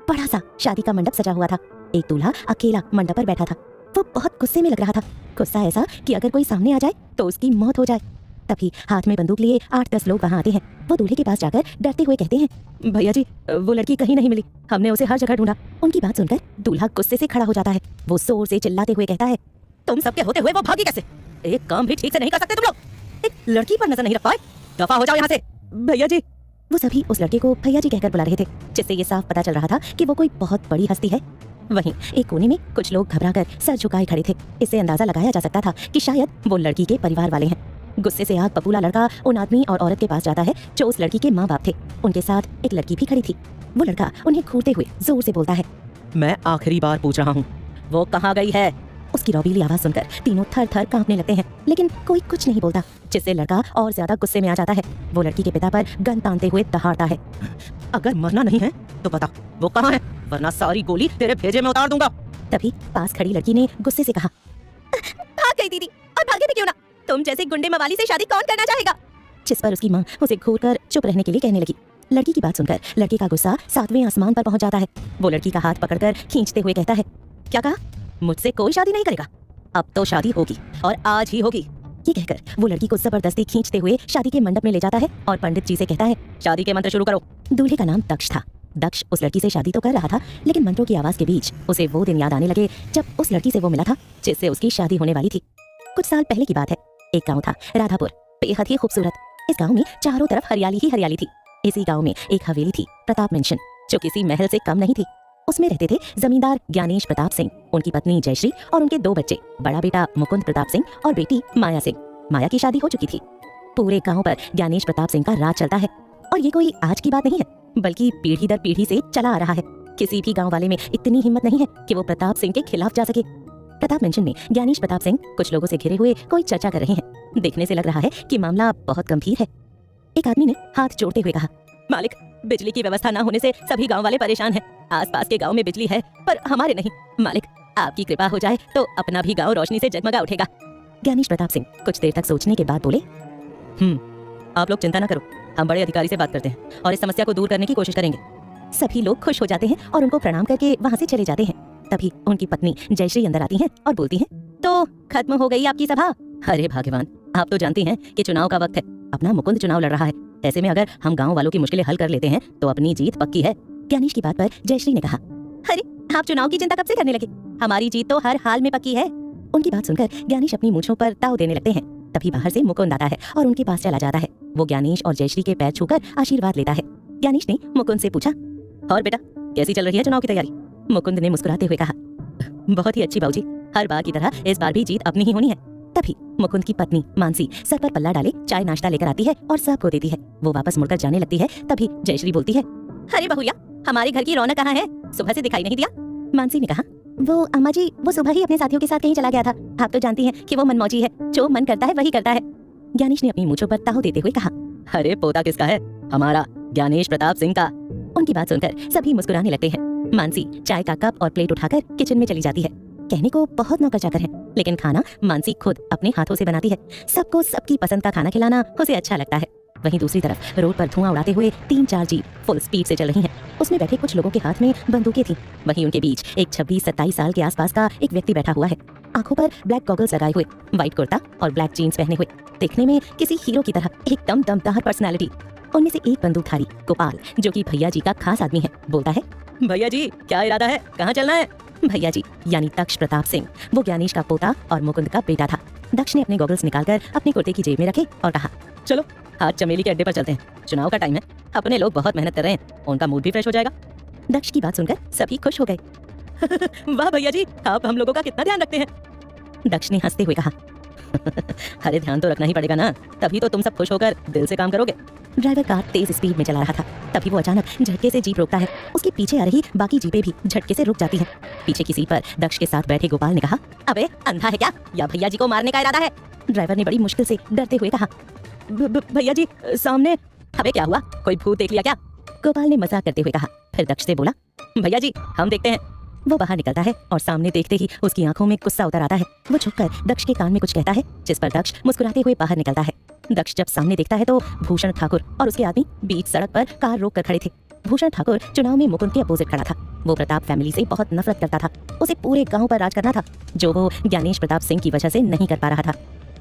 बड़ा सा शादी का मंडप सजा हुआ था। एक दूल्हा अकेला मंडप पर बैठा था। वो बहुत गुस्से में लग रहा था, गुस्सा ऐसा कि अगर कोई सामने आ जाए तो उसकी मौत हो जाए। तभी हाथ में बंदूक लिए 8-10 लोग वहाँ आते हैं। वो दूल्हे के पास जाकर डरते हुए कहते हैं, भैया जी वो लड़की कहीं नहीं मिली, हमने उसे हर जगह ढूंढा। उनकी बात सुनकर दूल्हा गुस्से से खड़ा हो जाता है। वो जोर से चिल्लाते हुए कहता है, तुम सबके होते हुए वो भागी कैसे? एक काम भी ठीक से नहीं कर सकते तुम लोग। एक लड़की पर नजर नहीं रख पाए, दफा हो जाओ यहाँ से। भैया जी। वो सभी उस लड़के को भैया जी कहकर बुला रहे थे, जिससे ये साफ पता चल रहा था कि वो कोई बहुत बड़ी हस्ती है। वहीं एक कोने में कुछ लोग घबराकर सर झुकाए खड़े थे। इससे अंदाजा लगाया जा सकता था कि शायद वो लड़की के परिवार वाले हैं। गुस्से से आग बबूला लड़का उन आदमी और औरत के पास जाता है जो उस लड़की के माँ बाप थे। उनके साथ एक लड़की भी खड़ी थी। वो लड़का उन्हें घूरते हुए जोर से बोलता है, मैं आखिरी बार पूछ रहा हूँ, वो कहाँ गई है? उसकी रौबीली आवाज सुनकर तीनों थर थर कांपने लगते हैं, लेकिन कोई कुछ नहीं बोलता, जिससे लड़का और ज्यादा गुस्से में आ जाता है। वो लड़की के पिता पर गन तानते हुए दहाड़ता है, अगर मरना नहीं है तो बता वो कहाँ है, वरना सारी गोली तेरे भेजे में उतार दूंगा। तभी पास खड़ी लड़की ने गुस्से से कहा, भाग गई दीदी, और भागे भी क्यों ना, तुम जैसे गुंडे मवाली से शादी कौन करना चाहेगा? जिस पर उसकी माँ उसे घूरकर चुप रहने के लिए कहने लगी। लड़की की बात सुनकर लड़के का गुस्सा 7वें आसमान पर पहुंच जाता है। वो लड़की का हाथ पकड़कर खींचते हुए कहता है, क्या कहा? मुझसे कोई शादी नहीं करेगा? अब तो शादी होगी और आज ही होगी। ये कहकर वो लड़की को जबरदस्ती खींचते हुए शादी के मंडप में ले जाता है और पंडित जी से कहता है, शादी के मंत्र शुरू करो। दूल्हे का नाम दक्ष था। दक्ष उस लड़की से शादी तो कर रहा था, लेकिन मंत्रों की आवाज के बीच उसे वो दिन याद आने लगे जब उस लड़की से वो मिला था जिससे उसकी शादी होने वाली थी। कुछ साल पहले की बात है। एक गाँव था, राधापुर, बेहद ही खूबसूरत। इस गाँव में चारों तरफ हरियाली ही हरियाली थी। इसी गाँव में एक हवेली थी, प्रताप मेंशन, जो किसी महल से कम नहीं थी। उसमें रहते थे जमींदार ज्ञानेश प्रताप सिंह, उनकी पत्नी जयश्री और उनके 2 बच्चे, बड़ा बेटा मुकुंद प्रताप सिंह और बेटी माया सिंह। माया की शादी हो चुकी थी। पूरे गांव पर ज्ञानेश प्रताप सिंह का राज चलता है, और ये कोई आज की बात नहीं है, बल्कि पीढ़ी दर पीढ़ी से चला आ रहा है। किसी भी गांव वाले में इतनी हिम्मत नहीं है कि वो प्रताप सिंह के खिलाफ जा सके। प्रताप मेंशन में ज्ञानेश प्रताप सिंह कुछ लोगों से घिरे हुए कोई चर्चा कर रहे हैं। देखने से लग रहा है कि मामला बहुत गंभीर है। एक आदमी ने हाथ जोड़ते हुए कहा, मालिक, बिजली की व्यवस्था न होने से सभी गांव वाले परेशान हैं। आसपास के गांव में बिजली है पर हमारे नहीं। मालिक, आपकी कृपा हो जाए तो अपना भी गांव रोशनी से जगमगा उठेगा। ज्ञानेश प्रताप सिंह कुछ देर तक सोचने के बाद बोले, आप लोग चिंता न करो, हम बड़े अधिकारी से बात करते हैं और इस समस्या को दूर करने की कोशिश करेंगे। सभी लोग खुश हो जाते हैं और उनको प्रणाम करके वहाँ से चले जाते हैं। तभी उनकी पत्नी जयश्री अंदर आती हैं और बोलती हैं, तो खत्म हो गई आपकी सभा? अरे भाग्यवान, आप तो जानती हैं कि चुनाव का वक्त है। अपना मुकुंद चुनाव लड़ रहा है, ऐसे में अगर हम गांव वालों की मुश्किलें हल कर लेते हैं तो अपनी जीत पक्की है। ज्ञानेश की बात पर जयश्री ने कहा, अरे आप चुनाव की चिंता कब से करने लगे? हमारी जीत तो हर हाल में पक्की है। उनकी बात सुनकर ज्ञानेश अपनी मूंछों पर ताव देने लगते हैं। तभी बाहर से मुकुंद आता है और उनके पास चला जाता है। वो ज्ञानेश और जयश्री के पैर छूकर आशीर्वाद लेता है। ज्ञानेश ने मुकुंद से पूछा, और बेटा कैसी चल रही है चुनाव की तैयारी? मुकुंद ने मुस्कुराते हुए कहा, बहुत ही अच्छी बाबूजी, हर बार की तरह इस बार भी जीत अपनी ही होनी है। तभी मुकुंद की पत्नी मानसी सर पर पल्ला डाले चाय नाश्ता लेकर आती है और सबको देती है। वो वापस मुड़कर जाने लगती है। तभी जयश्री बोलती है, अरे बहुरिया, हमारे घर की रौनक कहाँ है? सुबह से दिखाई नहीं दिया। मानसी ने कहा, वो अम्मा जी, वो सुबह ही अपने साथियों के साथ कहीं चला गया था। आप तो जानती हैं कि वो मनमौजी है, जो मन करता है वही करता है। ज्ञानेश ने अपनी मूंछों पर ताव देते हुए कहा, अरे पोता किसका है? हमारा ज्ञानेश प्रताप सिंह का। उनकी बात सुनकर सभी मुस्कुराने लगते हैं। मानसी चाय का कप और प्लेट उठाकर किचन में चली जाती है। कहने को बहुत नौकर चाकर है, लेकिन खाना मानसी खुद अपने हाथों से बनाती है। सबको सबकी पसंद का खाना खिलाना उसे अच्छा लगता है। वहीं दूसरी तरफ रोड पर धुआं उड़ाते हुए 3-4 जीप फुल स्पीड से चल रही हैं। उसमें बैठे कुछ लोगों के हाथ में बंदूकें थी। वहीं उनके बीच एक 26-27 साल के आसपास का एक व्यक्ति बैठा हुआ है, आंखों पर ब्लैक गॉगल्स लगाए हुए, व्हाइट कुर्ता और ब्लैक जीन्स पहने हुए, देखने में किसी हीरो की तरह, एकदम दमदार पर्सनैलिटी। उनमें से एक बंदूकधारी गोपाल, जो कि भैया जी का खास आदमी है, बोलता है, भैया जी क्या इरादा है, कहाँ चलना है? भैया जी यानी दक्ष प्रताप सिंह, वो ज्ञानेश का पोता और मुकुंद का बेटा था। दक्ष ने अपने गॉगल्स निकालकर अपने कुर्ते की जेब में रखे और कहा, चलो आज चमेली के अड्डे पर चलते हैं, चुनाव का टाइम है, अपने लोग बहुत मेहनत कर रहे हैं, उनका मूड भी फ्रेश हो जाएगा। दक्ष की बात सुनकर सभी खुश हो गए। वाह भैया जी, आप हम लोगों का कितना ध्यान रखते हैं। दक्ष ने हंसते हुए कहा, अरे ध्यान तो रखना ही पड़ेगा ना, तभी तो तुम सब खुश होकर दिल से काम करोगे। ड्राइवर कार तेज स्पीड में चला रहा था। तभी वो अचानक झटके से जीप रोकता है। उसके पीछे आ रही बाकी जीपें भी झटके से रुक जाती हैं। पीछे की सीट पर दक्ष के साथ बैठे गोपाल ने कहा, अबे अंधा है क्या, या भैया जी को मारने का इरादा है? ड्राइवर ने बड़ी मुश्किल से डरते हुए कहा, भैया जी सामने। अबे क्या हुआ, कोई भूत देख लिया क्या? गोपाल ने मजाक करते हुए कहा। फिर दक्ष से बोला, भैया जी हम देखते हैं। वो बाहर निकलता है और सामने देखते ही उसकी आंखों में गुस्सा उतर आता है। वो झुककर दक्ष के कान में कुछ कहता है, जिस पर दक्ष मुस्कुराते हुए बाहर निकलता है। दक्ष जब सामने देखता है तो भूषण ठाकुर और उसके आदमी बीच सड़क पर कार रोक कर खड़े थे। भूषण ठाकुर चुनाव में मुकुंद के अपोजिट खड़ा था। वो प्रताप फैमिली से बहुत नफरत करता था। उसे पूरे गांव पर राज करना था, जो वो ज्ञानेश प्रताप सिंह की वजह से नहीं कर पा रहा था।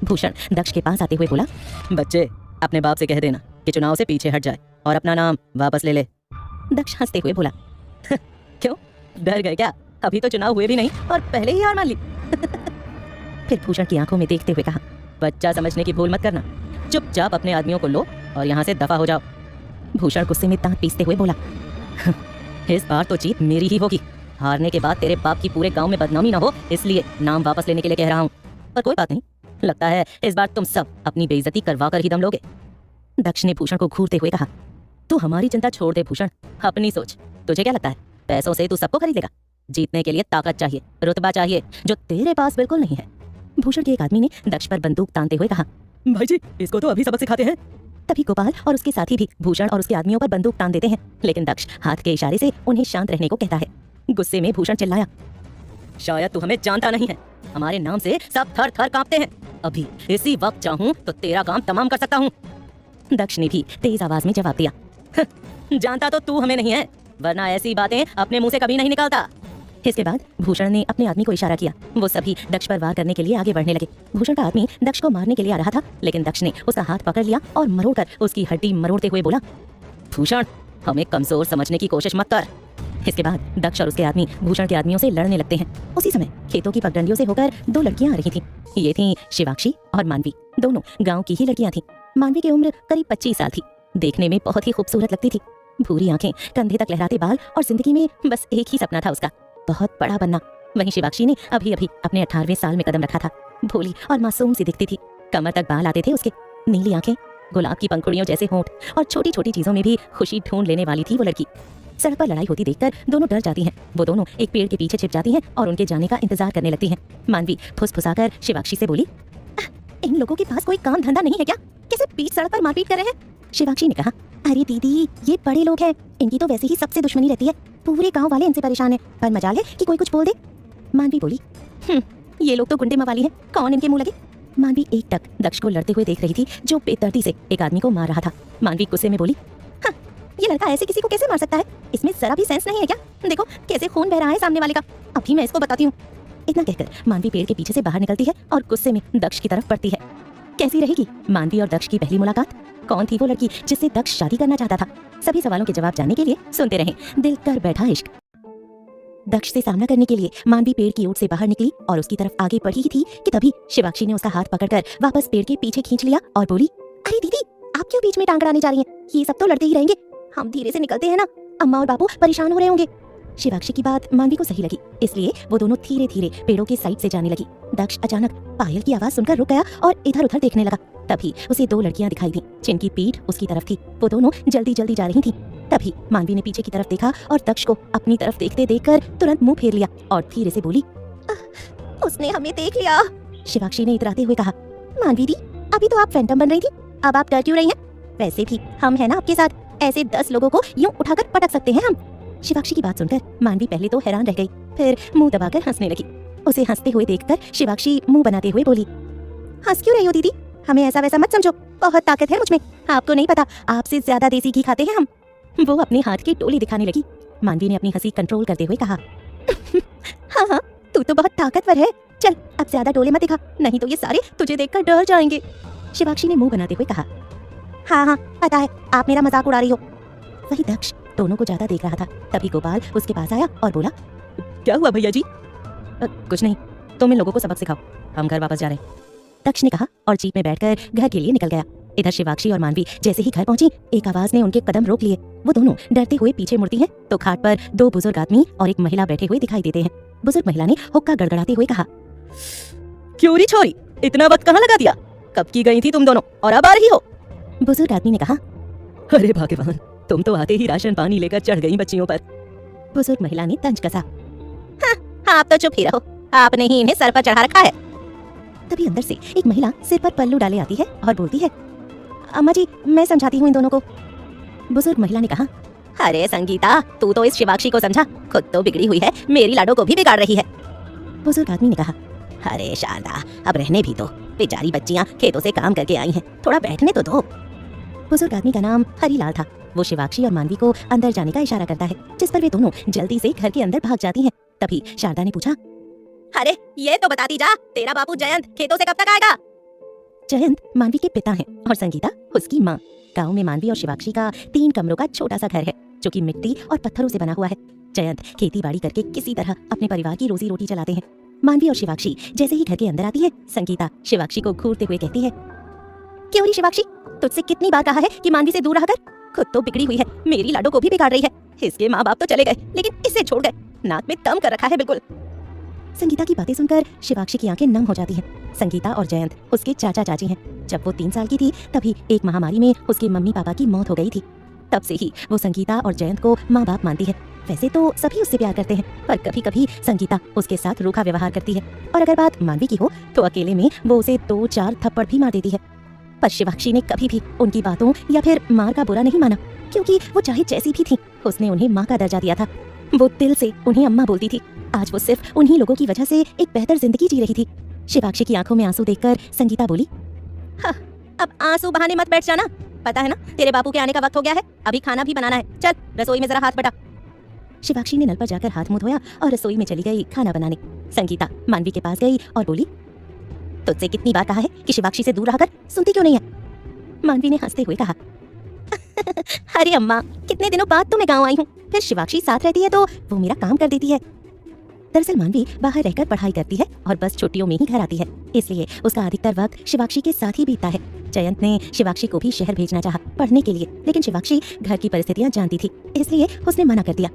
भूषण दक्ष के पास आते हुए बोला, बच्चे अपने बाप से कह देना कि चुनाव से पीछे हट जाए और अपना नाम वापस ले ले। दक्ष हंसते हुए बोला, क्यों डर गए क्या? अभी तो चुनाव हुए भी नहीं और पहले ही हार मान ली। फिर भूषण की आंखों में देखते हुए कहा, बच्चा समझने की भूल मत करना, चुपचाप अपने आदमियों को लो और यहाँ से दफा हो जाओ। भूषण गुस्से में दांत पीसते हुए बोला, इस बार तो जीत मेरी ही होगी। हारने के बाद तेरे बाप की पूरे गांव में बदनामी ना हो, इसलिए नाम वापस लेने के लिए कह रहा हूँ। पर कोई बात नहीं, लगता है इस बार तुम सब अपनी बेइज्जती करवा कर ही दम लोगे। दक्ष ने भूषण को घूरते हुए कहा, तू हमारी चिंता छोड़ दे भूषण, अपनी सोच। तुझे क्या लगता है पैसों से तू सबको खरीद लेगा? जीतने के लिए ताकत चाहिए, रुतबा चाहिए, जो तेरे पास बिल्कुल नहीं है। भूषण के एक आदमी ने दक्ष पर बंदूक तानते हुए कहा, भाई जी इसको तो अभी सबक सिखाते हैं। तभी गोपाल और उसके साथी भी भूषण और उसके आदमियों पर बंदूक तान देते हैं, लेकिन दक्ष हाथ के इशारे से उन्हें शांत रहने को कहता है। गुस्से में भूषण चिल्लाया, शायद तू हमें जानता नहीं है, हमारे नाम से सब थर थर कांपते हैं। अभी इसी वक्त चाहूं तो तेरा काम तमाम कर सकता हूँ। दक्ष ने भी तेज आवाज में जवाब दिया, जानता तो तू हमें नहीं है, वरना ऐसी बातें अपने मुंह से कभी नहीं निकालता। इसके बाद भूषण ने अपने आदमी को इशारा किया। वो सभी दक्ष पर वार करने के लिए आगे बढ़ने लगे। भूषण का आदमी दक्ष को मारने के लिए आ रहा था, लेकिन दक्ष ने उसका हाथ पकड़ लिया और मरोड़कर उसकी हड्डी मरोड़ते हुए बोला, भूषण हमें कमजोर समझने की कोशिश मत कर। इसके बाद दक्ष और उसके आदमी भूषण के आदमियों से लड़ने लगते हैं। उसी समय खेतों की पगडंडियों से होकर दो लड़कियां आ रही थीं। ये थीं शिवाक्षी और मानवी, दोनों गाँव की ही लड़कियां थीं। मानवी की उम्र करीब 25 साल थी, देखने में बहुत ही खूबसूरत लगती थी। भूरी आंखें, कंधे तक लहराते बाल और जिंदगी में बस एक ही सपना था उसका, बहुत बड़ा बनना। वहीं शिवाक्षी ने अभी अभी अपने 18वें साल में कदम रखा था। भोली और मासूम सी दिखती थी, कमर तक बाल आते थे उसके, नीली आंखें, गुलाब की पंखुड़ियों जैसे होंठ और छोटी छोटी चीजों में भी खुशी ढूंढ लेने वाली थी वो लड़की। सड़क पर लड़ाई होती देखकर दोनों डर जाती हैं। वो दोनों एक पेड़ के पीछे छिप जाती हैं और उनके जाने का इंतजार करने लगती हैं। मानवी फुसफुसाकर शिवाक्षी से बोली, इन लोगों के पास कोई काम धंधा नहीं है क्या? कैसे बीच सड़क पर मारपीट कर रहे हैं? शिवाक्षी ने कहा, अरे दीदी ये बड़े लोग हैं, इनकी तो वैसे ही सबसे दुश्मनी रहती है, पूरे गांव वाले इनसे परेशान हैं, पर मजाल है कि कोई कुछ बोल दे। मानवी बोली, ये लोग तो गुंडे मवाली हैं, कौन इनके मुंह लगे? मानवी एक टक दक्ष को लड़ते हुए देख रही थी, जो बेदर्दी से एक आदमी को मार रहा था। मानवी गुस्से में बोली, ये लड़का ऐसे किसी को कैसे मार सकता है? इसमें जरा भी सेंस नहीं है क्या? देखो कैसे खून बह रहा है सामने वाले का, अभी मैं इसको बताती हूँ। इतना कहकर मानवी पेड़ के पीछे से बाहर निकलती है और गुस्से में दक्ष की तरफ बढ़ती है। कैसी रहेगी मानवी और दक्ष की पहली मुलाकात? कौन थी वो लड़की जिससे दक्ष शादी करना चाहता था? सभी सवालों के जवाब जानने के लिए सुनते रहें दिल कर बैठा इश्क। दक्ष से सामना करने के लिए मानवी पेड़ की ओर से बाहर निकली और उसकी तरफ आगे बढ़ी ही थी कि तभी शिवाक्षी ने उसका हाथ पकड़कर वापस पेड़ के पीछे खींच लिया और बोली, अरे दीदी आप क्यों बीच में टांग अड़ाने जा रही हैं? ये सब तो लड़ते ही रहेंगे, हम धीरे से निकलते हैं ना, अम्मा और बापू परेशान हो रहे होंगे। शिवाक्षी की बात मानवी को सही लगी, इसलिए वो दोनों धीरे धीरे पेड़ों के साइड से जाने लगी। दक्ष अचानक पायल की आवाज सुनकर रुक गया और इधर उधर देखने लगा। तभी उसे दो लड़कियां दिखाई दी, जिनकी पीठ उसकी तरफ थी। वो दोनों जल्दी जल्दी जा रही थीं। तभी मानवी ने पीछे की तरफ देखा और दक्ष को अपनी तरफ देखते देखकर तुरंत मुंह फेर लिया और धीरे से बोली, उसने हमें देख लिया। शिवाक्षी ने इतराते हुए कहा, मानवी दी अभी तो आप फैंटम बन रही थी, अब आप डर क्यों रही हैं? वैसे भी हम है ना आपके साथ, ऐसे 10 लोगों को यूं उठाकर पटक सकते हैं हम। शिवाक्षी की बात सुनकर मानवी पहले तो हैरान रह गई, फिर मुंह दबाकर हंसने लगी। उसे हंसते हुए देखकर शिवाक्षी मुंह बनाते हुए बोली, हंस क्यों रही हो दीदी? हमें ऐसा वैसा मत समझो, बहुत ताकत है मुझमें, आपको नहीं पता, आपसे ज्यादा देसी घी खाते हैं हम। वो अपने हाथ की टोली दिखाने लगी। मानवी ने अपनी हंसी कंट्रोल करते हुए कहा, हाँ हाँ तू तो बहुत ताकतवर है, चल अब ज्यादा टोले मत दिखा, नहीं तो ये सारे तुझे देखकर डर जाएंगे। शिवाक्षी ने मुंह बनाते हुए कहा, हाँ हाँ पता है आप मेरा मजाक उड़ा रही हो। वही दक्ष दोनों को ज्यादा देख रहा था। तभी गोपाल उसके पास आया और बोला, क्या हुआ भैया जी? कुछ नहीं, तुम इन लोगों को सबक सिखाओ, हम घर वापस जा रहे हैं। दक्ष ने कहा और जीप में बैठकर घर के लिए निकल गया। इधर शिवाक्षी और मानवी जैसे ही घर पहुंची, एक आवाज ने उनके कदम रोक लिए। वो दोनों डरते हुए पीछे मुड़ती हैं तो खाट पर 2 बुजुर्ग आदमी और एक महिला बैठे हुए दिखाई देते हैं। बुजुर्ग महिला ने हुक्का गड़गड़ाते हुए कहा, क्यों री छोरी, इतना वक्त कहाँ लगा दिया? कब की गई थी तुम दोनों और अब आ रही हो? बुजुर्ग आदमी ने कहा, अरे भगवान, तुम तो आते ही राशन पानी लेकर चढ़ गई बच्चियों पर। बुजुर्ग महिला ने तंज कसा, हाँ, आप तो चुप ही रहो, आपने ही इन्हें सर पर चढ़ा रखा है। तभी अंदर से एक महिला सिर पर पल्लू डाले आती है और बोलती है, अम्मा जी मैं समझाती हूँ इन दोनों को। बुजुर्ग महिला ने कहा, अरे संगीता, तू तो इस शिवाक्षी को समझा, खुद तो बिगड़ी हुई है, मेरी लाडो को भी बिगाड़ रही है। बुजुर्ग आदमी ने कहा, अरे शारदा अब रहने भी दो, बेचारी बच्चियां खेतों से काम करके आई हैं, थोड़ा बैठने तो दो। बुजुर्ग आदमी का नाम हरीलाल था। वो शिवाक्षी और मानवी को अंदर जाने का इशारा करता है, जिस पर वे दोनों जल्दी से घर के अंदर भाग जाती हैं। तभी शारदा ने पूछा, अरे ये तो बताती जा, तेरा बापू जयंत खेतों से कब तक आएगा? जयंत मानवी के पिता हैं और संगीता उसकी माँ। गांव में मानवी और शिवाक्षी का 3 कमरों का छोटा सा घर है, जो कि मिट्टी और पत्थरों से बना हुआ है। जयंत खेती बाड़ी करके किसी तरह अपने परिवार की रोजी रोटी चलाते हैं। मानवी और शिवाक्षी जैसे ही घर के अंदर आती है, संगीता शिवाक्षी को घूरते हुए कहती है, क्यों री शिवाक्षी, तुझसे कितनी बार कहा है कि मानवी से दूर रहा कर। खुद तो बिगड़ी हुई है, मेरी लाडो को भी बिगाड़ रही है। इसके माँ बाप तो चले गए, लेकिन इसे छोड़ गए, नाक में दम कर रखा है बिल्कुल। संगीता की बातें सुनकर शिवाक्षी की आंखें नम हो जाती हैं। संगीता और जयंत उसके चाचा चाची हैं। जब वो 3 साल की थी, तभी एक महामारी में उसके मम्मी पापा की मौत हो गई थी। तब से ही वो संगीता और जयंत को माँ बाप मानती है। वैसे तो सभी उससे प्यार करते हैं, पर कभी कभी संगीता उसके साथ रूखा व्यवहार करती है, और अगर बात मानवी की हो तो अकेले में वो उसे 2-4 थप्पड़ भी मार देती है। पर शिवाक्षी ने कभी भी उनकी बातों या फिर मार का बुरा नहीं माना, क्योंकि वो चाहे जैसी भी थी, उसने उन्हें माँ का दर्जा दिया था। वो दिल से उन्हें अम्मा बोलती थी। आज वो सिर्फ उन्हीं लोगों की वजह से एक बेहतर जिंदगी जी रही थी। शिवाक्षी की आंखों में आंसू देखकर संगीता बोली, हाँ, अब आंसू बहाने मत बैठ जाना। पता है ना, तेरे बापू के आने का वक्त हो गया है, अभी खाना भी बनाना है। चल रसोई में जरा हाथ बटा। शिवाक्षी ने नल पर जाकर हाथ मुंह धोया और रसोई में चली गई खाना बनाने। संगीता मानवी के पास गई और बोली, तुझसे कितनी बार कहा है कि शिवाक्षी से दूर रहा कर, सुनती क्यों नहीं है? मानवी ने हंसते हुए कहा, अरे अम्मा, कितने दिनों बाद तो मैं गाँव आई हूँ, फिर शिवाक्षी साथ रहती है तो वो मेरा काम कर देती है। दरअसल मानवी बाहर रहकर पढ़ाई करती है और बस छुट्टियों में ही घर आती है, इसलिए उसका अधिकतर वक्त शिवाक्षी के साथ ही बीतता है। जयंत ने शिवाक्षी को भी शहर भेजना चाहा पढ़ने के लिए, लेकिन शिवाक्षी घर की परिस्थितियां जानती थी, इसलिए उसने मना कर दिया।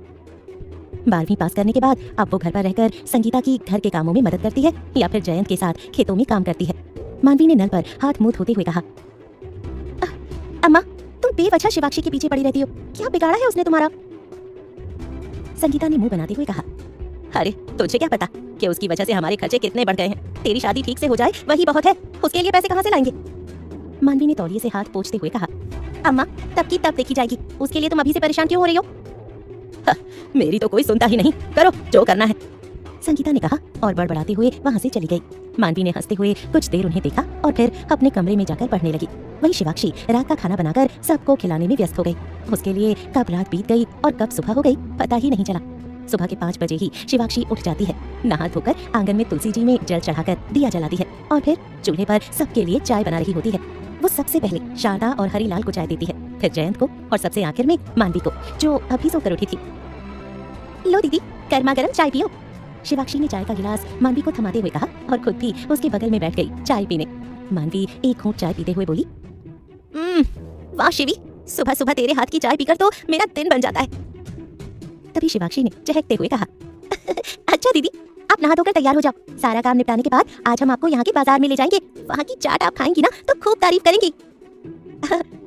12वीं पास करने के बाद अब वो घर पर रहकर संगीता की घर के कामों में मदद करती है या फिर जयंत के साथ खेतों में काम करती है। मानवी ने नल पर हाथ मुंह धोते हुए कहा, अम्मा, तुम बेवजह शिवाक्षी के पीछे पड़ी रहती हो, क्या बिगाड़ा है उसने तुम्हारा? संगीता ने मुंह बनाते हुए कहा, अरे तुझे क्या पता कि उसकी वजह से हमारे खर्चे कितने बढ़ गए हैं। तेरी शादी ठीक से हो जाए वही बहुत है, उसके लिए पैसे कहाँ से लाएंगे? मानवी ने तौलिए से हाथ पोंछते हुए कहा, अम्मा, तब की तब देखी जाएगी, उसके लिए तुम अभी से परेशान क्यों हो रही हो? मेरी तो कोई सुनता ही नहीं, करो जो करना है, संगीता ने कहा और बड़बड़ाते हुए वहाँ से चली गई। मानवी ने हंसते हुए कुछ देर उन्हें देखा और फिर अपने कमरे में जाकर पढ़ने लगी। वही शिवाक्षी रात का खाना बनाकर सबको खिलाने में व्यस्त हो गई। उसके लिए कब रात बीत गई और कब सुबह हो गई पता ही नहीं चला। सुबह के 5 बजे ही शिवाक्षी उठ जाती है, नहा धोकर आंगन में तुलसी जी में जल चढ़ाकर दिया जलाती है और फिर चूल्हे पर सबके लिए चाय बना रही होती है। वो सबसे पहले शारदा और हरीलाल को चाय देती है, फिर जयंत को और सबसे आखिर में मानवी को, जो अभी सोकर उठी थी। लो दीदी, गर्मा गर्म चाय पियो। शिवाक्षी ने चाय का गिलास मानवी को थमाते हुए कहा और खुद भी उसके बगल में बैठ गई चाय पीने। मानवी एक घूंट चाय पीते हुए बोली, वाह शिवी, सुबह सुबह तेरे हाथ की चाय पीकर तो मेरा दिन बन जाता है। तभी शिवाक्षी ने चहकते हुए कहा, अच्छा दीदी, आप नहा धोकर तैयार हो जाओ, सारा काम निपटाने के बाद आज हम आपको यहाँ के बाजार में ले जाएंगे, वहाँ की चाट आप खाएंगी ना तो खूब तारीफ करेंगी।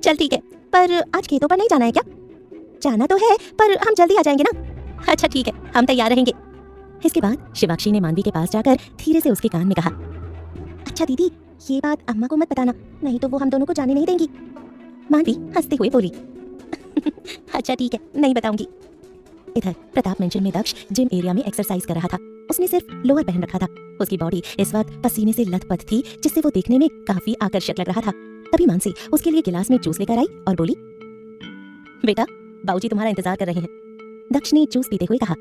चल ठीक है, पर आज खेतों पर नहीं जाना है क्या? जाना तो है, पर हम जल्दी आ जाएंगे ना। अच्छा ठीक है, हम तैयार रहेंगे। इसके बाद शिवाक्षी ने मानवी के पास जाकर धीरे से उसके कान में कहा, अच्छा दीदी, ये बात अम्मा को मत बताना, नहीं तो वो हम दोनों को जाने नहीं देंगी। मानवी हंसते हुए बोली, अच्छा ठीक है, नहीं बताऊंगी। इधर प्रताप मेंशन में दक्ष जिम एरिया में एक्सरसाइज कर रहा था। उसने सिर्फ लोअर पहन रखा था। उसकी बॉडी इस वक्त पसीने से लथपथ थी, जिससे वो देखने में काफी आकर्षक लग रहा था। तभी मानसी उसके लिए गिलास में जूस लेकर आई और बोली, बेटा, बाबूजी तुम्हारा इंतजार कर रहे हैं। दक्ष ने जूस पीते हुए कहा,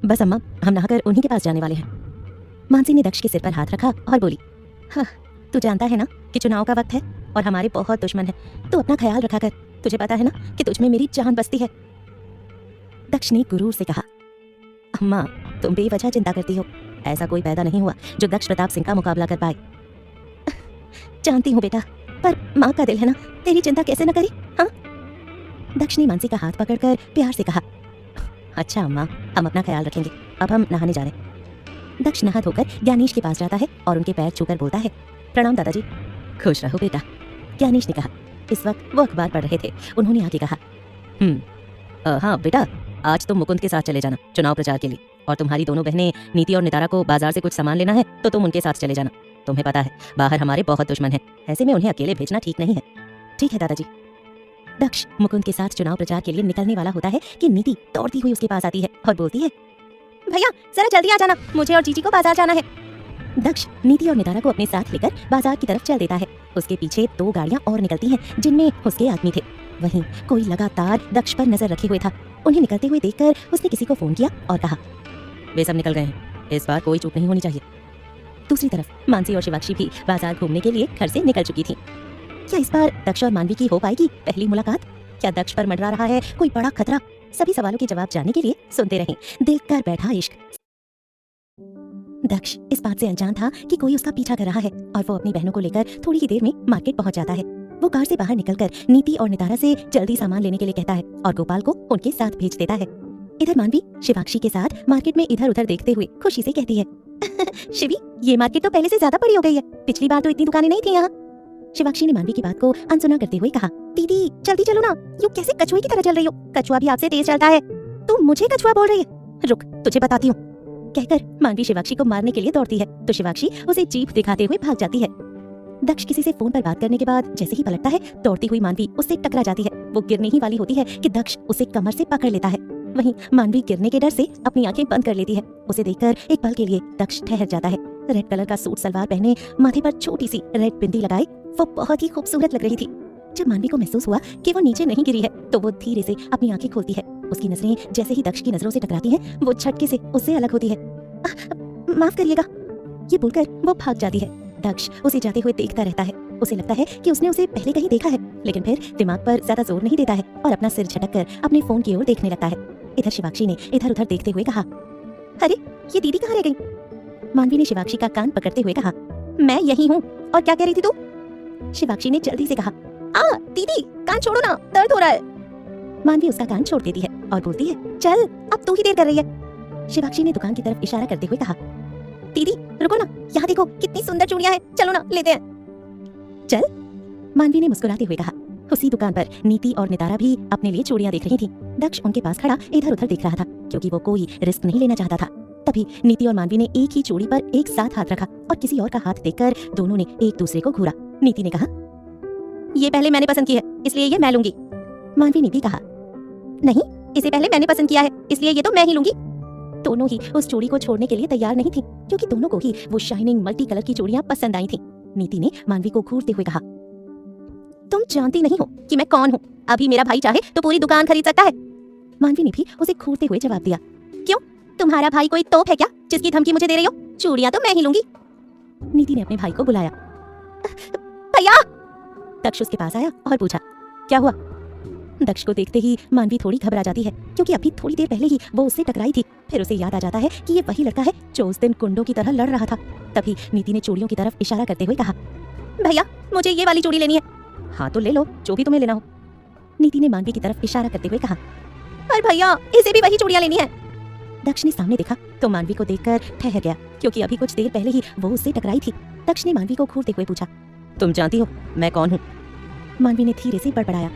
बस अम्मा, हम नहाकर उन्हीं के पास जाने वाले हैं। मानसी ने दक्ष के सिर पर हाथ रखा और बोली, हाँ, तू जानता है ना कि चुनाव का वक्त है और हमारे बहुत दुश्मन है, तू अपना ख्याल रखा कर। तुझे पता है ना कि तुझमें मेरी जान बसती है। दक्ष ने गुरूर से कहा, अम्मा, तुम बेवजह चिंता करती हो, ऐसा कोई पैदा नहीं हुआ जो दक्ष प्रताप सिंह का मुकाबला कर पाए। जानती हूँ बेटा, पर माँ का दिल है ना, तेरी चिंता कैसे न करी? हाँ? दक्ष ने मानसी का हाथ पकड़कर प्यार से कहा, अच्छा अम्मा, हम अपना ख्याल रखेंगे, अब हम नहाने जा रहे हैं। दक्ष नहा धोकर ज्ञानेश के पास जाता है और उनके पैर छूकर बोलता है, प्रणाम दादाजी। खुश रहो बेटा, ज्ञानेश ने कहा। इस वक्त वो अखबार पढ़ रहे थे। उन्होंने आगे कहा, हाँ बेटा, आज तुम मुकुंद के साथ चले जाना चुनाव प्रचार के लिए, और तुम्हारी दोनों बहनें नीति और नितारा को बाजार से कुछ सामान लेना है तो तुम उनके साथ चले जाना। तुम्हें पता है बाहर हमारे बहुत दुश्मन हैं, ऐसे में उन्हें अकेले भेजना ठीक नहीं है। ठीक है दादाजी। दक्ष मुकुंद के साथ चुनाव प्रचार के लिए निकलने वाला होता है कि नीति दौड़ती हुई उसके पास आती है और बोलती है, भैया जरा जल्दी आ जाना, मुझे और जीजी को बाजार जाना है। दक्ष नीति और नितारा को अपने साथ लेकर बाजार की तरफ चल देता है। उसके पीछे 2 गाड़ियां और निकलती हैं जिनमें उसके आदमी थे। वहीं कोई लगातार दक्ष पर नजर रखे हुए था। उन्हें निकलते हुए देखकर उसने किसी को फोन किया और कहा, वे सब निकल गए हैं, इस बार कोई चूक नहीं होनी चाहिए। दूसरी तरफ मानसी और शिवाक्षी भी बाजार घूमने के लिए घर से निकल चुकी थी। क्या इस बार दक्ष और मानवी की हो पाएगी पहली मुलाकात? क्या दक्ष पर मंडरा रहा है कोई बड़ा खतरा? सभी सवालों के जवाब जानने के लिए सुनते रहें दिल कर बैठा इश्क। दक्ष इस बात से अनजान था कि कोई उसका पीछा कर रहा है और वो अपनी बहनों को लेकर थोड़ी ही देर में मार्केट पहुंच जाता है। वो कार से बाहर निकलकर नीति और नितारा से जल्दी सामान लेने के लिए कहता है और गोपाल को उनके साथ भेज देता है। इधर मानवी शिवाक्षी के साथ मार्केट में इधर उधर देखते हुए खुशी से कहती है, शिवी ये मार्केट तो पहले से ज्यादा बड़ी हो गई है, पिछली बार तो इतनी दुकानें नहीं थी यहाँ। शिवाक्षी ने मानवी की बात को अनसुना करते हुए कहा, दीदी जल्दी चलो ना, यूँ कैसे कछुए की तरह चल रही हो? कछुआ भी आपसे तेज चलता है, तुम मुझे कछुआ बोल रही है? रुक तुझे बताती हूँ। कहकर मानवी शिवाक्षी को मारने के लिए दौड़ती है तो शिवाक्षी उसे जीभ दिखाते हुए भाग जाती है। दक्ष किसी से फोन पर बात करने के बाद जैसे ही पलटता है दौड़ती हुई मानवी उससे टकरा जाती है। वो गिरने ही वाली होती है कि दक्ष उसे कमर से पकड़ लेता है। वहीं मानवी गिरने के डर से अपनी आंखें बंद कर लेती है। उसे देखकर एक पल के लिए दक्ष ठहर जाता है। रेड कलर का सूट सलवार पहने, माथे पर छोटी सी रेड बिंदी लगाए, वो बहुत ही खूबसूरत लग रही थी। जब मानवी को महसूस हुआ कि वो नीचे नहीं गिरी है तो वो धीरे से अपनी आंखें खोलती है। उसकी नजरें जैसे ही दक्ष की नजरों से टकराती हैं, वो झटके से उससे अलग होती है। माफ करिएगा, ये बोलकर वो भाग जाती है। दक्ष उसे जाते हुए देखता रहता है। उसे लगता है कि उसने उसे पहले कहीं देखा है, लेकिन फिर दिमाग पर ज्यादा जोर नहीं देता है और अपना सिर झटककर अपने फोन की ओर देखने लगता है। इधर शिवाक्षी ने इधर उधर देखते हुए कहा, अरे ये दीदी कहाँ रह गई? मानवी ने शिवाक्षी का कान पकड़ते हुए कहा, मैं यही हूँ। और क्या कह रही थी तू? शिवाक्षी ने जल्दी से कहा, दीदी कान छोड़ो ना, दर्द हो रहा है। मानवी उसका कान छोड़ देती है और बोलती है, चल अब तू ही देर कर रही है। शिवाक्षी ने दुकान की तरफ इशारा करते हुए कहा, दीदी रुको ना, यहाँ देखो कितनी सुंदर चूड़ियां हैं, चलो ना लेते हैं। चल, मानवी ने मुस्कुराते हुए कहा। उसी दुकान पर नीति और नितारा भी अपने लिए चूड़ियां देख रही थी। दक्ष उनके पास खड़ा इधर उधर देख रहा था क्योंकि वो कोई रिस्क नहीं लेना चाहता था। तभी नीति और मानवी ने एक ही चूड़ी पर एक साथ हाथ रखा और किसी और का हाथ देखकर दोनों ने एक दूसरे को घूरा। नीति ने कहा, ये पहले मैंने पसंद की है इसलिए ये मैं लूंगी। मानवी ने भी कहा, नहीं इसे पहले मैंने पसंद किया है इसलिए ये तो मैं ही लूंगी। दोनों ही उस चूड़ी को छोड़ने के लिए तैयार नहीं थी क्योंकि दोनों को ही वो शाइनिंग मल्टी कलर की चूड़ियां पसंद आई थी। नीति ने मानवी को घूरते हुए कहा, तुम जानती नहीं हो कि मैं कौन हूँ, अभी मेरा भाई चाहे तो पूरी दुकान खरीद सकता है। मानवी ने भी उसे घूरते हुए जवाब दिया, क्यों तुम्हारा भाई कोई तोप है क्या जिसकी धमकी मुझे दे रही हो? चूड़ियां तो मैं ही लूंगी। नीति ने अपने भाई को बुलाया। भैया! दक्ष उसके पास आया और पूछा, क्या हुआ? दक्ष को देखते ही मानवी थोड़ी घबरा जाती है क्योंकि अभी थोड़ी देर पहले ही वो उससे टकराई थी। फिर उसे याद आ जाता है कि ये वही लड़का है जो उस दिन कुंडों की तरह लड़ रहा था। तभी नीति ने चूड़ियों की तरफ इशारा करते हुए कहा, भैया मुझे ये वाली चूड़ी लेनी है। हाँ तो ले लो, जो भी तुम्हें लेना हो। नीति ने मानवी की तरफ इशारा करते हुए कहा, पर भैया इसे भी वही चूड़ियां लेनी है। दक्ष ने सामने देखा तो मानवी को देखकर ठहर गया क्योंकि अभी कुछ देर पहले ही वो उससे टकराई थी। दक्ष ने मानवी को घूरते हुए पूछा, तुम जानती हो मैं कौन हूँ? मानवी ने धीरे से बड़बड़ाया,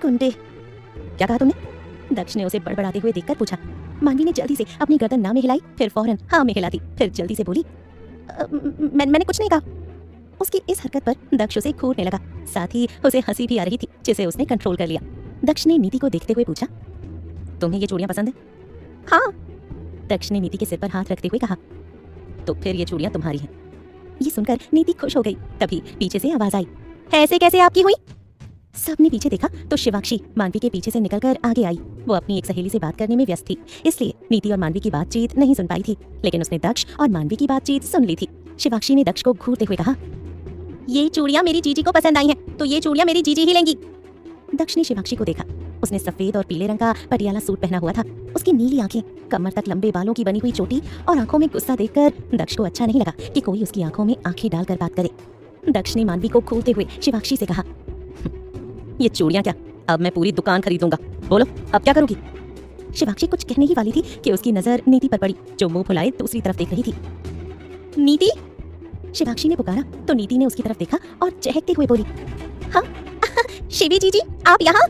कुंडे। क्या कहा तुमने? दक्ष ने उसे बड़बड़ाते हुए देखकर पूछा। मानवी ने जल्दी से अपनी गर्दन ना में हिलाई, फिर फौरन हाँ में हिला दी, फिर जल्दी से बोली, मैंने कुछ नहीं कहा। उसकी इस हरकत पर दक्ष उसे घूरने लगा, साथ ही उसे हंसी भी आ रही थी जिसे उसने कंट्रोल कर लिया। दक्ष ने नीति को देखते हुए पूछा, तुम्हें ये चूड़ियां पसंद है? हाँ। दक्ष ने नीति के सिर पर हाथ रखते हुए कहा, तो फिर ये चूड़ियां तुम्हारी हैं। ये सुनकर नीति खुश हो गई। तभी पीछे से आवाज आई, ऐसे कैसे आपकी हुई? सबने पीछे देखा तो शिवाक्षी मानवी के पीछे से निकलकर आगे आई। वो अपनी एक सहेली से बात करने में व्यस्त थी, इसलिए नीति और मानवी की बातचीत नहीं सुन पाई थी, लेकिन उसने दक्ष और मानवी की बातचीत सुन ली थी। शिवाक्षी ने दक्ष को घूरते हुए कहा, ये चूड़ियां मेरी जीजी को पसंद आई हैं, तो ये चूड़ियां मेरी जीजी ही लेंगी। दक्ष ने शिवाक्षी को देखा। उसने सफेद और पीले रंग का पटियाला सूट पहना हुआ था। उसकी नीली आंखें, कमर तक लंबे बालों की बनी हुई चोटी और आंखों में गुस्सा देखकर दक्ष को अच्छा नहीं लगा कि कोई उसकी आंखों में आंखें डालकर बात करे। दक्ष ने मानवी को घूरते हुए शिवाक्षी से कहा, ये चूड़ियां क्या, अब मैं पूरी दुकान खरीदूंगा, बोलो अब क्या करोगी? शिवाक्षी कुछ कहने ही वाली थी कि उसकी नजर नीति पर पड़ी जो मुंह फुलाए दूसरी तरफ देख रही थी। नीति! शिवाक्षी ने पुकारा तो नीति ने उसकी तरफ देखा और चहकते हुए बोली, हाँ शिवी जीजी आप यहाँ?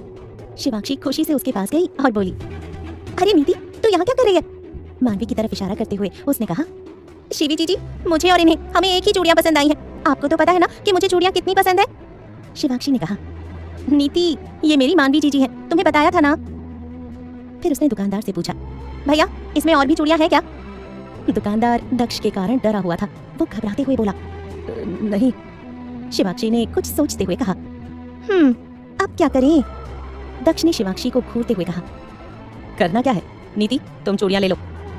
शिवाक्षी खुशी से उसके पास गई और बोली, अरे नीति तू यहाँ क्या कर रही है? मानवी की तरफ इशारा करते हुए उसने कहा, शिवी जीजी मुझे और इन्हें हमें एक ही चूड़ियां पसंद आई हैं, आपको तो पता है ना कि मुझे चूड़ियां कितनी पसंद है। शिवाक्षी ने कहा, नीति ये मेरी मानवी जीजी है, तुम्हें बताया था ना। फिर उसने दुकानदार से पूछा, भैया इसमें और भी चूड़ियां हैं क्या? दुकानदार दक्ष के कारण डरा हुआ था। वो घबराते हुए बोला, नहीं। शिवाक्षी ने कुछ सोचते हुए कहा, अब क्या करें? दक्ष ने शिवाक्षी को घूरते हुए कहा, करना क्या है? नीति, तुम चूड़ियां ले लो।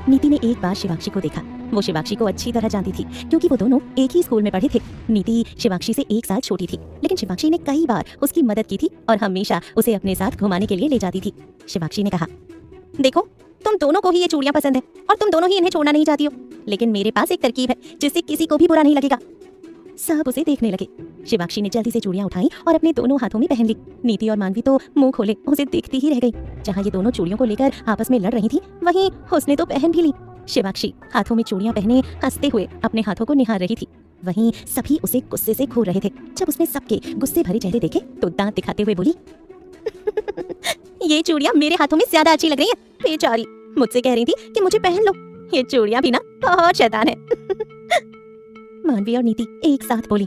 नीति ने एक बार शिवाक्षी को देखा। वो शिवाक्षी को अच्छी तरह जानती थी क्योंकि वो दोनों एक ही स्कूल में पढ़े थे। नीति शिवाक्षी से 1 साल छोटी थी, लेकिन शिवाक्षी ने कई बार उसकी मदद की थी और हमेशा उसे अपने साथ घुमाने के लिए ले जाती थी। शिवाक्षी ने कहा, देखो, तुम दोनों को ही ये चूड़ियां पसंद है और तुम दोनों ही इन्हें छोड़ना नहीं चाहती हो, लेकिन मेरे पास एक तरकीब है जिससे किसी को भी बुरा नहीं लगेगा। सब उसे देखने लगे। शिवाक्षी ने जल्दी से चूड़ियां उठाई और अपने दोनों हाथों में पहन ली। नीति और मानवी तो मुंह खोले उसे देखती ही रह गई। जहां ये दोनों चूड़ियों को लेकर आपस में लड़ रही थी, वहीं उसने तो पहन भी ली। शिवाक्षी हाथों में चूड़ियां पहने हंसते हुए अपने हाथों को निहार रही थी। वहीं सभी उसे गुस्से से घूर रहे थे। जब उसने सबके गुस्से भरे चेहरे देखे तो दांत दिखाते हुए बोली, ये चूड़ियां मेरे हाथों में ज्यादा अच्छी लग रही हैं। बेचारी मुझसे कह रही थी कि मुझे पहन लो। ये चूड़ियां भी ना बहुत शैतान है। मानवी और नीति एक साथ बोली,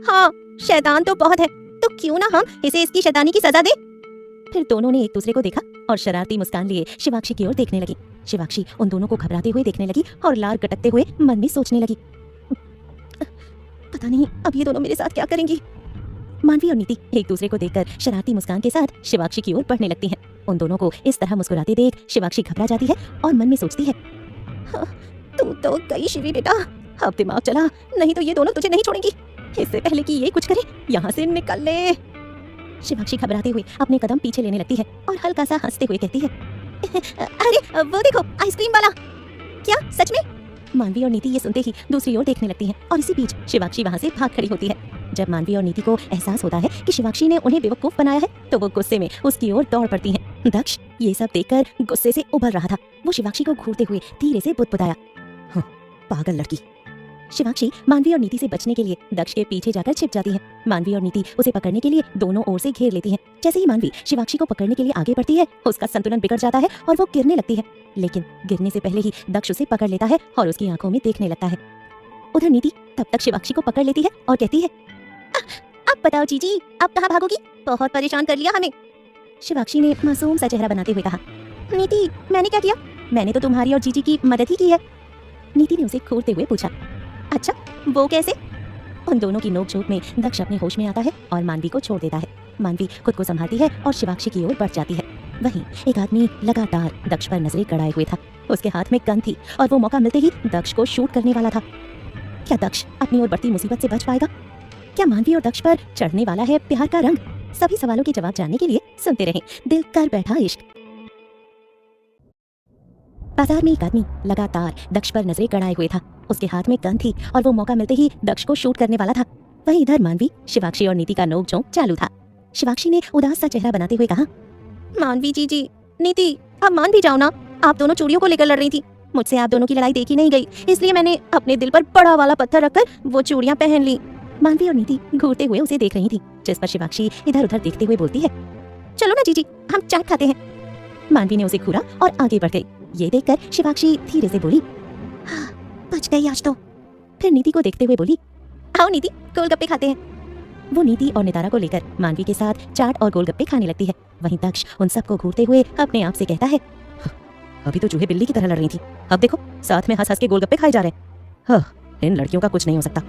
हाँ, शैतान तो बहुत है, तो क्यों ना हम इसे इसकी शैतानी की सजा दे। फिर दोनों ने एक दूसरे को देखा और शरारती मुस्कान लिए शिवाक्षी की ओर देखने लगी। शिवाक्षी उन दोनों को घबराते हुए देखने लगी और लार गटकते हुए मन में सोचने लगी, पता नहीं अब ये दोनों मेरे साथ क्या करेंगी। मानवी और नीति एक दूसरे को देखकर शरारती मुस्कान के साथ शिवाक्षी की ओर बढ़ने लगती हैं। उन दोनों को इस तरह मुस्कुराते देख शिवाक्षी घबरा जाती है और मन में सोचती है, तुम तो गई शिवी बेटा, अब दिमाग चला, नहीं तो ये दोनों तुझे नहीं छोड़ेंगी। इससे पहले कि ये कुछ करे, यहाँ से निकल ले। शिवाक्षी घबराते हुए अपने कदम पीछे लेने लगती है और हल्का सा हंसते हुए कहती है, अरे वो देखो, आइसक्रीम वाला। क्या सच में? मानवी और नीति ये सुनते ही दूसरी ओर देखने लगती हैं और इसी बीच शिवाक्षी वहाँ से भाग खड़ी होती है। जब मानवी और नीति को एहसास होता है कि शिवाक्षी ने उन्हें बेवकूफ बनाया है तो वो गुस्से में उसकी ओर दौड़ पड़ती हैं। दक्ष ये सब देखकर गुस्से से उबल रहा था। वो शिवाक्षी को घूरते हुए धीरे से बुदबुदाया, पागल लड़की। शिवाक्षी मानवी और नीति से बचने के लिए दक्ष के पीछे जाकर छिप जाती है। मानवी और नीति उसे पकड़ने के लिए दोनों ओर से घेर लेती हैं। जैसे ही मानवी शिवाक्षी को पकड़ने के लिए आगे बढ़ती है, उसका संतुलन बिगड़ जाता है और वो गिरने लगती है। लेकिन गिरने से पहले ही दक्ष उसे पकड़ लेता है और उसकी आंखों में देखने लगता है। उधर नीति तब तक शिवाक्षी को पकड़ लेती है और कहती है, अब बताओ जीजी, अब कहाँ भागोगी? बहुत परेशान कर लिया हमें। शिवाक्षी ने मासूम सा चेहरा बनाते हुए कहा, नीति, मैंने क्या किया? मैंने तो तुम्हारी और जीजी की मदद ही की है। नीति ने उसे घूरते हुए पूछा, अच्छा, वो कैसे? उन दोनों की नोकझोंक में दक्ष अपने होश में आता है और मानवी को छोड़ देता है। मानवी खुद को संभालती है और शिवाक्षी की ओर बढ़ जाती है। वहीं एक आदमी लगातार दक्ष पर नजरें गड़ाए हुए था। उसके हाथ में गन थी और वो मौका मिलते ही दक्ष को शूट करने वाला था। क्या दक्ष अपनी ओर बढ़ती मुसीबत से बच पाएगा? क्या मानवी और दक्ष पर चढ़ने वाला है प्यार का रंग? सभी सवालों के जवाब जानने के लिए सुनते रहें दिल कर बैठा इश्क। बाजार में एक आदमी लगातार दक्ष पर नजरें गड़ाए हुए था। उसके हाथ में गन थी और वो मौका मिलते ही दक्ष को शूट करने वाला था। वहीं इधर मानवी, शिवाक्षी और नीति का नोकझोंक चालू था। शिवाक्षी ने उदास सा चेहरा बनाते हुए कहा, मानवी जीजी, नीति, अब मान भी जाओ ना, आप दोनों चूड़ियों को लेकर लड़ रही थी। मुझसे आप दोनों की लड़ाई देखी नहीं गई, इसलिए मैंने अपने दिल पर बड़ा वाला पत्थर रखकर वो चूड़ियां पहन ली। मानवी और नीति घूरते हुए उसे देख रही थी, जिस पर शिवाक्षी इधर उधर देखते हुए बोलती है, चलो ना जीजी, हम चाट खाते हैं। मानवी ने उसे घूरा और आगे बढ़ गई। ये देखकर शिवाक्षी धीरे से बोली, हाँ, बच गई आज तो। फिर नीति को देखते हुए बोली, आओ नीति, गोलगप्पे खाते हैं। वो नीति और नितारा को लेकर मानवी के साथ चाट और गोलगप्पे खाने लगती है। वहीं दक्ष उन सबको घूरते हुए अपने आप से कहता है, अभी तो चूहे बिल्ली की तरह लड़ रही थी, अब देखो साथ में हंस हंस के गोलगप्पे खाए जा रहे हैं। इन लड़कियों का कुछ नहीं हो सकता।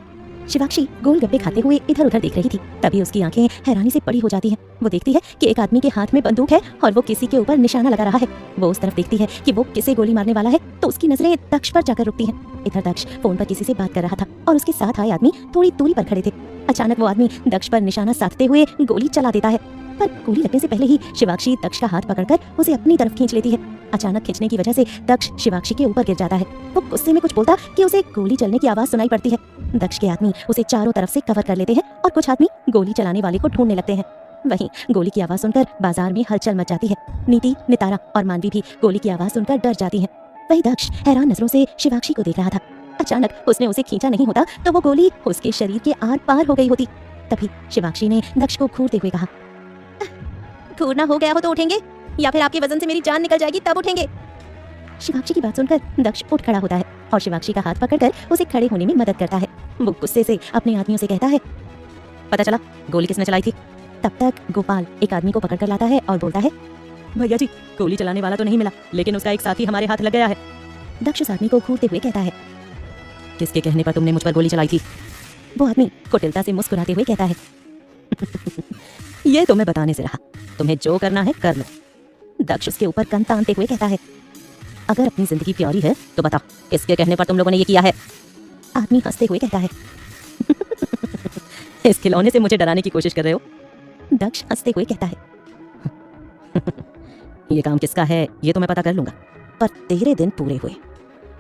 शिवाक्षी गोलगप्पे खाते हुए इधर उधर देख रही थी। तभी उसकी आंखें हैरानी से बड़ी हो जाती हैं। वो देखती है कि एक आदमी के हाथ में बंदूक है और वो किसी के ऊपर निशाना लगा रहा है। वो उस तरफ देखती है कि वो किसे गोली मारने वाला है, तो उसकी नजरें दक्ष पर जाकर रुकती हैं। इधर दक्ष फोन पर किसी से बात कर रहा था और उसके साथ आए आदमी थोड़ी दूरी पर खड़े थे। अचानक वो आदमी दक्ष पर निशाना साधते हुए गोली चला देता है, पर गोली लगने से पहले ही शिवाक्षी दक्ष का हाथ पकड़कर उसे अपनी तरफ खींच लेती है। अचानक खींचने की वजह से दक्ष शिवाक्षी के ऊपर गिर जाता है। वो गुस्से में कुछ बोलता कि उसे गोली चलने की आवाज सुनाई पड़ती है। दक्ष के आदमी उसे चारों तरफ से कवर कर लेते हैं और कुछ आदमी गोली चलाने वाले को ढूंढने लगते हैं। वहीं गोली की आवाज सुनकर बाजार में हलचल मच जाती है। नीति, नितारा और मानवी भी गोली की आवाज सुनकर डर जाती हैं। वहीं दक्ष हैरान नजरों से शिवाक्षी को देख रहा था। अचानक उसने उसे खींचा नहीं होता तो वो गोली उसके शरीर के आर पार हो गई होती। तभी शिवाक्षी ने दक्ष को घूरते हुए कहा, घूरना हो गया हो तो उठेंगे, या फिर आपके वजन से मेरी जान निकल जाएगी तब उठेंगे। शिवाक्षी की बात सुनकर दक्ष उठ खड़ा होता है और शिवाक्षी का हाथ पकड़कर उसे खड़े होने में मदद करता है। वो गुस्से से अपने आदमियों से कहता है, पता चला गोली किसने चलाई थी? तब तक गोपाल एक आदमी को पकड़कर लाता है और बोलता है, भैया जी, गोली चलाने वाला तो नहीं मिला, लेकिन उसका एक साथी हमारे हाथ लग गया है। दक्ष उस आदमी को घूरते हुए कहता है। किसके कहने पर तुमने मुझ पर गोली चलाई थी? वो आदमी कुटिलता से मुस्कुराते हुए कहता है। ये तुम्हें बताने से रहा, तुम्हें जो करना है कर लो। दक्ष उसके ऊपर कन तानते हुए कहता है। अगर अपनी जिंदगी प्यारी है तो बताओ, किसके कहने पर तुम लोगों ने ये किया है? आदमी हंसते हुए कहता है। इस खिलौने से मुझे डराने की कोशिश कर रहे हो? दक्ष हंसते हुए कहता है। ये काम किसका है ये तो मैं पता कर लूंगा, पर तेरे दिन पूरे हुए।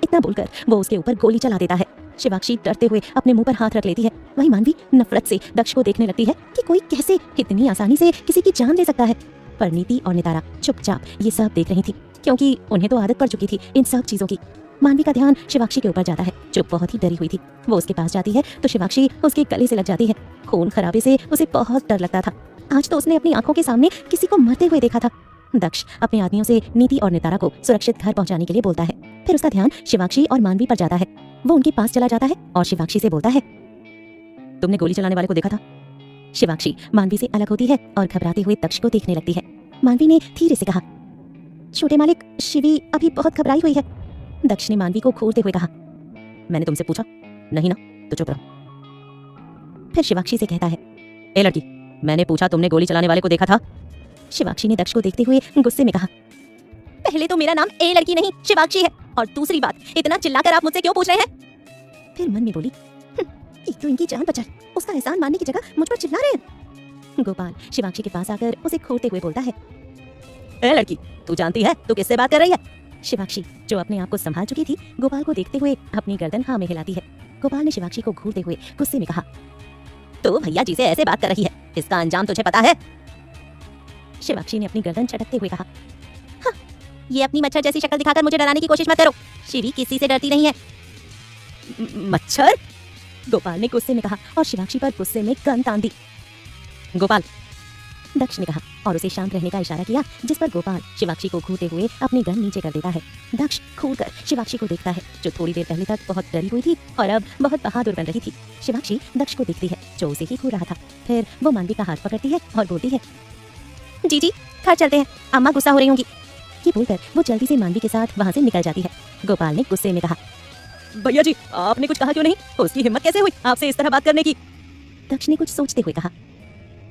इतना बोलकर वो उसके ऊपर गोली चला देता है। शिवाक्षी डरते हुए अपने मुंह पर हाथ रख लेती है। वहीं मानवी नफरत से दक्ष को देखने लगती है कि कोई कैसे इतनी आसानी से किसी की जान ले सकता है। पर नीति और नितारा चुपचाप ये सब देख रही थी, क्योंकि उन्हें तो आदत पड़ चुकी थी इन सब चीजों की। मानवी का ध्यान शिवाक्षी के ऊपर जाता है, जो बहुत ही डरी हुई थी। वो उसके पास जाती है तो शिवाक्षी उसके गले से लग जाती है। खून खराबे से उसे बहुत डर लगता था। आज तो उसने अपनी आंखों के सामने किसी को मरते हुए देखा था। दक्ष अपने आदमियों से नीति और नितारा को सुरक्षित घर पहुंचाने के लिए बोलता है। फिर उसका ध्यान शिवाक्षी और मानवी पर जाता है। वो उनके पास चला जाता है और शिवाक्षी से बोलता है। तुमने गोली चलाने वाले को देखा था? शिवाक्षी मानवी से अलग होती है और घबराते हुए दक्ष को देखने लगती है। मानवी ने धीरे से कहा, छोटे मालिक, शिवी अभी बहुत घबराई हुई है। दक्ष ने मानवी को घूरते हुए कहा। मैंने तुमसे पूछा नहीं ना, तो चुप रहो। फिर शिवाक्षी से कहता है। ए लड़की, मैंने पूछा तुमने गोली चलाने वाले को देखा था? शिवाक्षी ने दक्ष को देखते हुए गुस्से में कहा, पहले तो मेरा नाम ए लड़की नहीं शिवाक्षी है, और दूसरी बात, इतना चिल्लाकर आप मुझसे क्यों पूछ रहे हैं? फिर मन में बोली, एक तो इनकी जान बचा, उसका एहसान मानने की जगह मुझ पर चिल्ला रहे हैं। गोपाल शिवाक्षी के पास आकर उसे घूरते हुए बोलता है। ए लड़की, तू जानती है तू किससे बात कर रही है? शिवाक्षी, जो अपने आप को संभाल चुकी थी, गोपाल को देखते हुए अपनी गर्दन हाँ में हिलाती है। गोपाल ने शिवाक्षी को घूरते हुए गुस्से में कहा, तो भैया जी से ऐसे बात कर रही है, इसका अंजाम तुझे पता है? शिवाक्षी ने अपनी गर्दन चटकते हुए कहा, हाँ, ये अपनी मच्छर जैसी शक्ल दिखाकर मुझे डराने की कोशिश मत करो। शिवी किसी से डरती नहीं है। मच्छर? गोपाल ने गुस्से में कहा और शिवाक्षी पर गुस्से में गन तान दी। गोपाल, दक्ष ने कहा और उसे शांत रहने का इशारा किया, जिस पर गोपाल शिवाक्षी को घूरते हुए अपनी गन नीचे कर देता है। दक्ष घूरकर शिवाक्षी को देखता है, जो थोड़ी देर पहले तक बहुत डरी हुई थी और अब बहुत बहादुर बन रही थी। शिवाक्षी दक्ष को देखती है, जो उसे ही घूर रहा था। फिर वो मानवी का हाथ पकड़ती है और बोलती है, जी घर चलते हैं, अम्मा गुस्सा हो रही होंगी। ये बोलकर वो जल्दी से मानवी के साथ वहाँ से निकल जाती है। गोपाल ने गुस्से में कहा, भैया जी आपने कुछ कहा क्यों नहीं? उसकी हिम्मत कैसे हुई आपसे इस तरह बात करने की? दक्ष ने कुछ सोचते हुए कहा,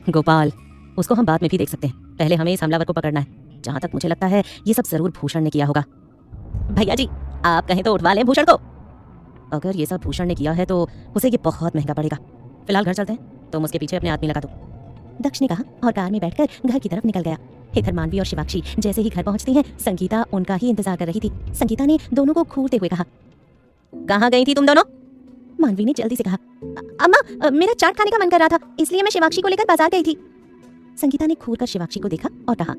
गोपाल, उसको हम बाद में भी देख सकते हैं, पहले हमें इस हमलावर को पकड़ना है। जहाँ तक मुझे लगता है ये सब जरूर भूषण ने किया होगा। भैया जी आप कहें तो उठवा लें भूषण को। अगर ये सब भूषण ने किया है तो उसे ये बहुत महंगा पड़ेगा। फिलहाल घर चलते हैं, तुम उसके पीछे अपने आदमी लगा दो। दक्ष ने कहा और कार में बैठकर घर की तरफ निकल गया। इधर मानवी और शिवाक्षी जैसे ही घर पहुंचती हैं, संगीता उनका ही इंतजार कर रही थी। संगीता ने दोनों को घूरते हुए कहा, कहाँ गई थी तुम दोनों? मानवी ने जल्दी से कहा, अम्मा मेरा चाट खाने का मन कर रहा था, इसलिए मैं शिवाक्षी को लेकर बाजार गई थी। संगीता ने घूरकर शिवाक्षी को देखा और कहा,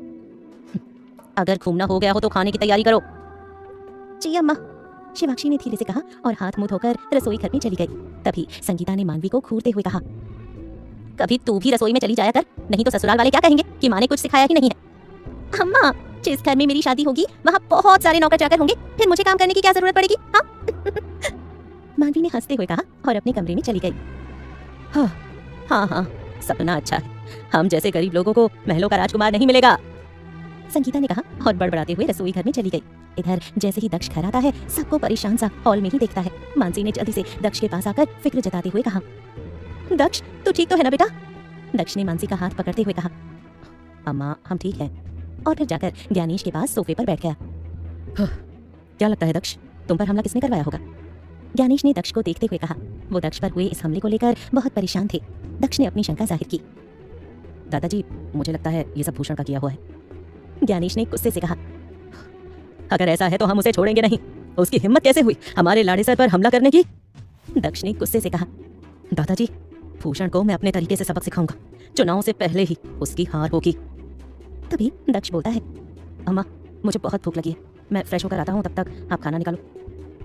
अगर घूमना हो गया हो तो खाने की तैयारी करो। जी अम्मा, शिवाक्षी ने धीरे से कहा और हाथ मुंह धोकर रसोई घर में चली गई। तभी संगीता ने मानवी को घूरते हुए कहा, कभी तू भी रसोई में चली जाया कर, नहीं तो ससुराल वाले क्या कहेंगे कि माँ ने कुछ सिखाया ही नहीं है। अम्मा, जिस घर में मेरी शादी होगी वहाँ बहुत सारे नौकर चाकर होंगे, फिर मुझे काम करने की क्या जरूरत पड़ेगी? हाँ? मानवी ने हंसते हुए कहा और अपने कमरे में चली गई। हाँ, सपना अच्छा है, हम जैसे गरीब लोगों को महलों का राजकुमार नहीं मिलेगा, संगीता ने कहा और बड़बड़ाते हुए रसोई घर में चली गई। इधर जैसे ही दक्ष घर आता है, सबको परेशान सा हॉल में ही देखता है। मानसी ने जल्दी से दक्ष के पास आकर फिक्र जताते हुए कहा, दक्ष तू ठीक तो है ना बेटा? दक्ष ने मानसी का हाथ पकड़ते हुए कहा, अम्मा हम ठीक हैं। और फिर जाकर ज्ञानेश के पास सोफे पर बैठ गया। क्या लगता है दक्ष, तुम पर हमला किसने करवाया होगा? ज्ञानेश ने दक्ष को देखते हुए कहा। वो दक्ष पर हुए इस हमले को लेकर बहुत परेशान थे। दक्ष ने अपनी शंका जाहिर की। दादाजी मुझे लगता है ये सब भूषण का किया हुआ है। ज्ञानेश ने गुस्से से कहा, अगर ऐसा है तो हम उसे छोड़ेंगे नहीं। उसकी हिम्मत कैसे हुई हमारे लाड़े सर पर हमला करने की? दक्ष ने गुस्से से कहा, दादाजी भूषण को मैं अपने तरीके से सबक सिखाऊंगा, चुनाव से पहले ही उसकी हार होगी। तभी दक्ष बोलता है, अम्मा मुझे बहुत भूख लगी है, मैं फ्रेश होकर आता हूँ, तब तक आप खाना निकालो।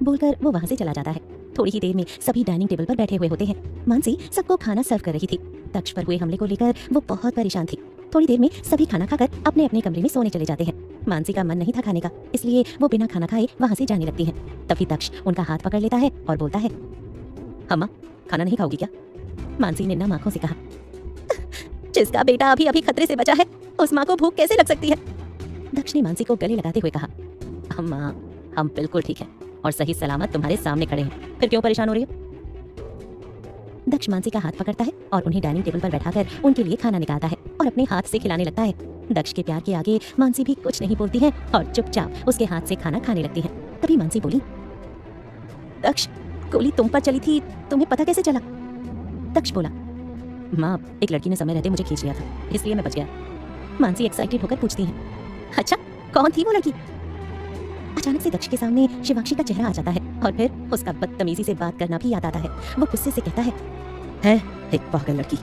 बोलकर वो वहाँ से चला जाता है। थोड़ी ही देर में सभी डाइनिंग टेबल पर बैठे हुए होते हैं। मानसी सबको खाना सर्व कर रही थी। दक्ष पर हुए हमले को लेकर वो बहुत परेशान थी। थोड़ी देर में सभी खाना खाकर अपने अपने कमरे में सोने चले जाते हैं। मानसी का मन नहीं था खाने का, इसलिए वो बिना खाना खाए वहाँ से जाने लगती है। तभी दक्ष उनका हाथ पकड़ लेता है और बोलता है, अम्मा खाना नहीं खाओगी क्या? मानसी ने नम आंखों से कहा, जिसका बेटा अभी अभी खतरे से बचा है, उस माँ को भूख कैसे लग सकती है? दक्ष ने मानसी को गले लगाते हुए कहा, अम्मा हम बिल्कुल ठीक हैं और सही सलामत तुम्हारे सामने खड़े हैं, फिर क्यों परेशान हो रही हो? दक्ष मानसी का हाथ पकड़ता है और उन्हें डाइनिंग टेबल पर बैठाकर उनके लिए खाना निकालता है और अपने हाथ से खिलाने लगता है। दक्ष के प्यार के आगे मानसी भी कुछ नहीं बोलती है और चुपचाप उसके हाथ से खाना खाने लगती है। तभी मानसी बोली, दक्ष, गोली तुम पर चली थी, तुम्हें पता कैसे चला? दक्ष बोला, माँ, एक लड़की ने समय रहते मुझे खींच लिया था, इसलिए मैं बच गया। मानसी एक्साइटेड होकर पूछती है, अच्छा, कौन थी वो लड़की? अचानक से दक्ष के सामने शिवाक्षी का चेहरा आ जाता है और फिर उसका बदतमीजी से बात करना भी याद आता है। वो गुस्से से कहता है एक पागल लड़की।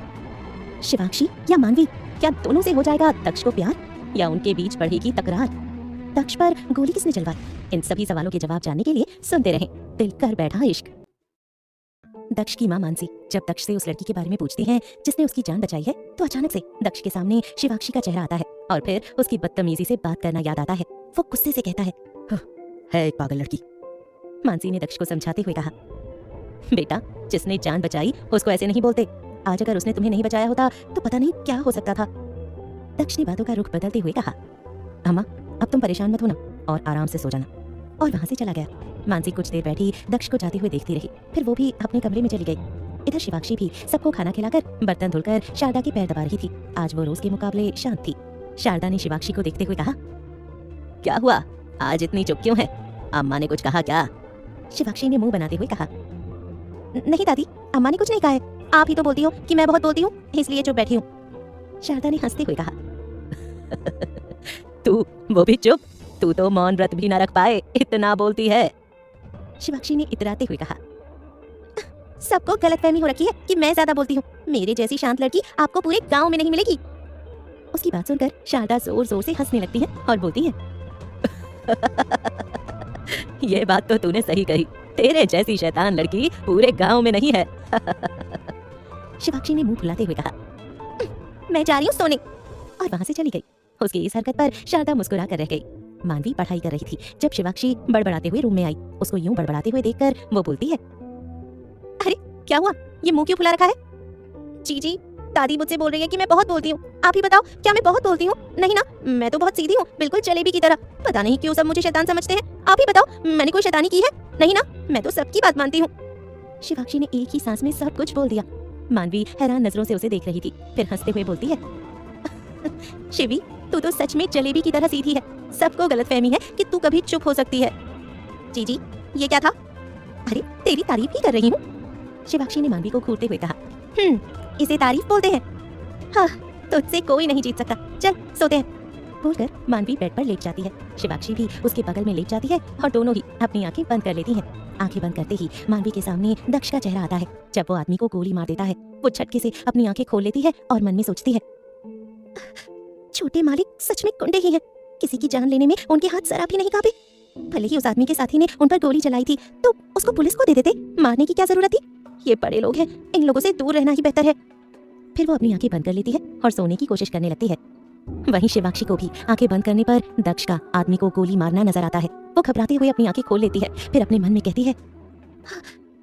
शिवाक्षी या मानवी, क्या दोनों से हो जाएगा दक्ष को प्यार या उनके बीच बढ़ेगी तकरार? दक्ष पर गोली किसने चलवाई? इन सभी सवालों के जवाब जानने के लिए सुनते रहें दिल कर बैठा इश्क। दक्ष की मां मानसी जब दक्ष से उस लड़की के बारे में पूछती है जिसने उसकी जान बचाई है, तो अचानक से दक्ष के सामने शिवाक्षी का चेहरा आता है और फिर उसकी बदतमीजी से बात करना याद आता है। वो गुस्से से कहता है एक पागल लड़की। मानसी ने दक्ष को समझाते हुए कहा, बेटा, जिसने जान बचाई उसको ऐसे नहीं बोलते। आज अगर उसने तुम्हें नहीं बचाया होता तो पता नहीं क्या हो सकता था। दक्ष ने बातों का रुख बदलते हुए कहा, अम्मा, अब तुम परेशान मत होना और आराम से सो जाना। और वहां से चला गया। मानसी कुछ देर बैठी दक्ष को जाते हुए देखती रही, फिर वो भी अपने कमरे में चली गई। इधर शिवाक्षी भी सबको खाना खिलाकर बर्तन धुलकर शारदा के पैर दबा रही थी। आज वो रोज के मुकाबले शांत थी। शारदा ने शिवाक्षी को देखते हुए कहा, क्या हुआ, आज इतनी चुप क्यों है? अम्मा ने कुछ कहा क्या? शिवाक्षी ने मुंह बनाते हुए कहा, नहीं दादी, अम्मा ने कुछ नहीं कहा है। आप ही तो बोलती हो कि मैं बहुत बोलती हूँ, इसलिए चुप बैठी हूँ। शारदा ने हंसते हुए कहा, तू वो भी चुप? तू तो मौन व्रत भी न रख पाए, इतना बोलती है। शिवाक्षी ने इतराते हुए कहा, सबको गलतफहमी हो रखी है कि मैं ज्यादा बोलती हूँ। मेरे जैसी शांत लड़की आपको पूरे गांव में नहीं मिलेगी। उसकी बात सुनकर शारदा जोर जोर से हंसने लगती है और बोलती है, ये बात तो तूने सही कही, तेरे जैसी शैतान लड़की पूरे गांव में नहीं है। शिवाक्षी ने मुंह फुलाते हुए कहा, मैं जा रही हूँ सोने, और वहां से चली गई। उसकी इस हरकत पर शारदा मुस्कुरा कर रह गई। मानवी पढ़ाई कर रही थी जब शिवाक्षी बड़बड़ाते हुए रूम में आई। उसको यूं बड़बड़ाते हुए देखकर वो बोलती है, अरे क्या हुआ, ये मुंह क्यों फुला रखा है? जी, दादी मुझसे बोल रही है कि मैं बहुत बोलती हूँ। आप ही बताओ, क्या मैं बहुत बोलती हूँ? नहीं ना, मैं तो बहुत सीधी हूँ, बिल्कुल जलेबी की तरह। पता नहीं क्यों सब मुझे शैतान समझते हैं। आप ही बताओ, मैंने कोई शैतानी की है? नहीं ना, मैं तो सबकी बात मानती हूँ। शिवाक्षी ने एक ही सांस में सब कुछ बोल दिया। मानवी हैरान नजरों से उसे देख रही थी, फिर हंसते हुए बोलती है, शिवी, तू तो सच में जलेबी की तरह सीधी है। सबको गलतफहमी है कि तू कभी चुप हो सकती है। जी, ये क्या था? अरे तेरी तारीफ ही कर रही हूँ। शिवाक्षी ने मानवी को घूरते हुए कहा, इसे तारीफ बोलते हैं? हाँ, तुझसे कोई नहीं जीत सकता, चल सोते हैं। बोलकर मानवी बेड पर लेट जाती है। शिवाक्षी भी उसके बगल में लेट जाती है और दोनों ही अपनी आंखें बंद कर लेती हैं। आंखें बंद करते ही मानवी के सामने दक्ष का चेहरा आता है। जब वो आदमी को गोली मार देता है, वो झटके से अपनी आंखें खोल लेती है और मन में सोचती है, छोटे मालिक सच में गुंडे ही हैं। किसी की जान लेने में उनके हाथ जरा भी नहीं कांपे। भले ही उस आदमी के साथी ने उन पर गोली चलाई थी तो उसको पुलिस को दे देते, मारने की क्या जरूरत थी? ये बड़े लोग हैं, इन लोगों से दूर रहना ही बेहतर है। फिर वो अपनी आंखें बंद कर लेती है और सोने की कोशिश करने लगती है। वहीं शिवाक्षी को भी आंखें बंद करने पर दक्ष का आदमी को गोली मारना नजर आता है। वो घबराते हुए अपनी आंखें खोल लेती है, फिर अपने मन में कहती है,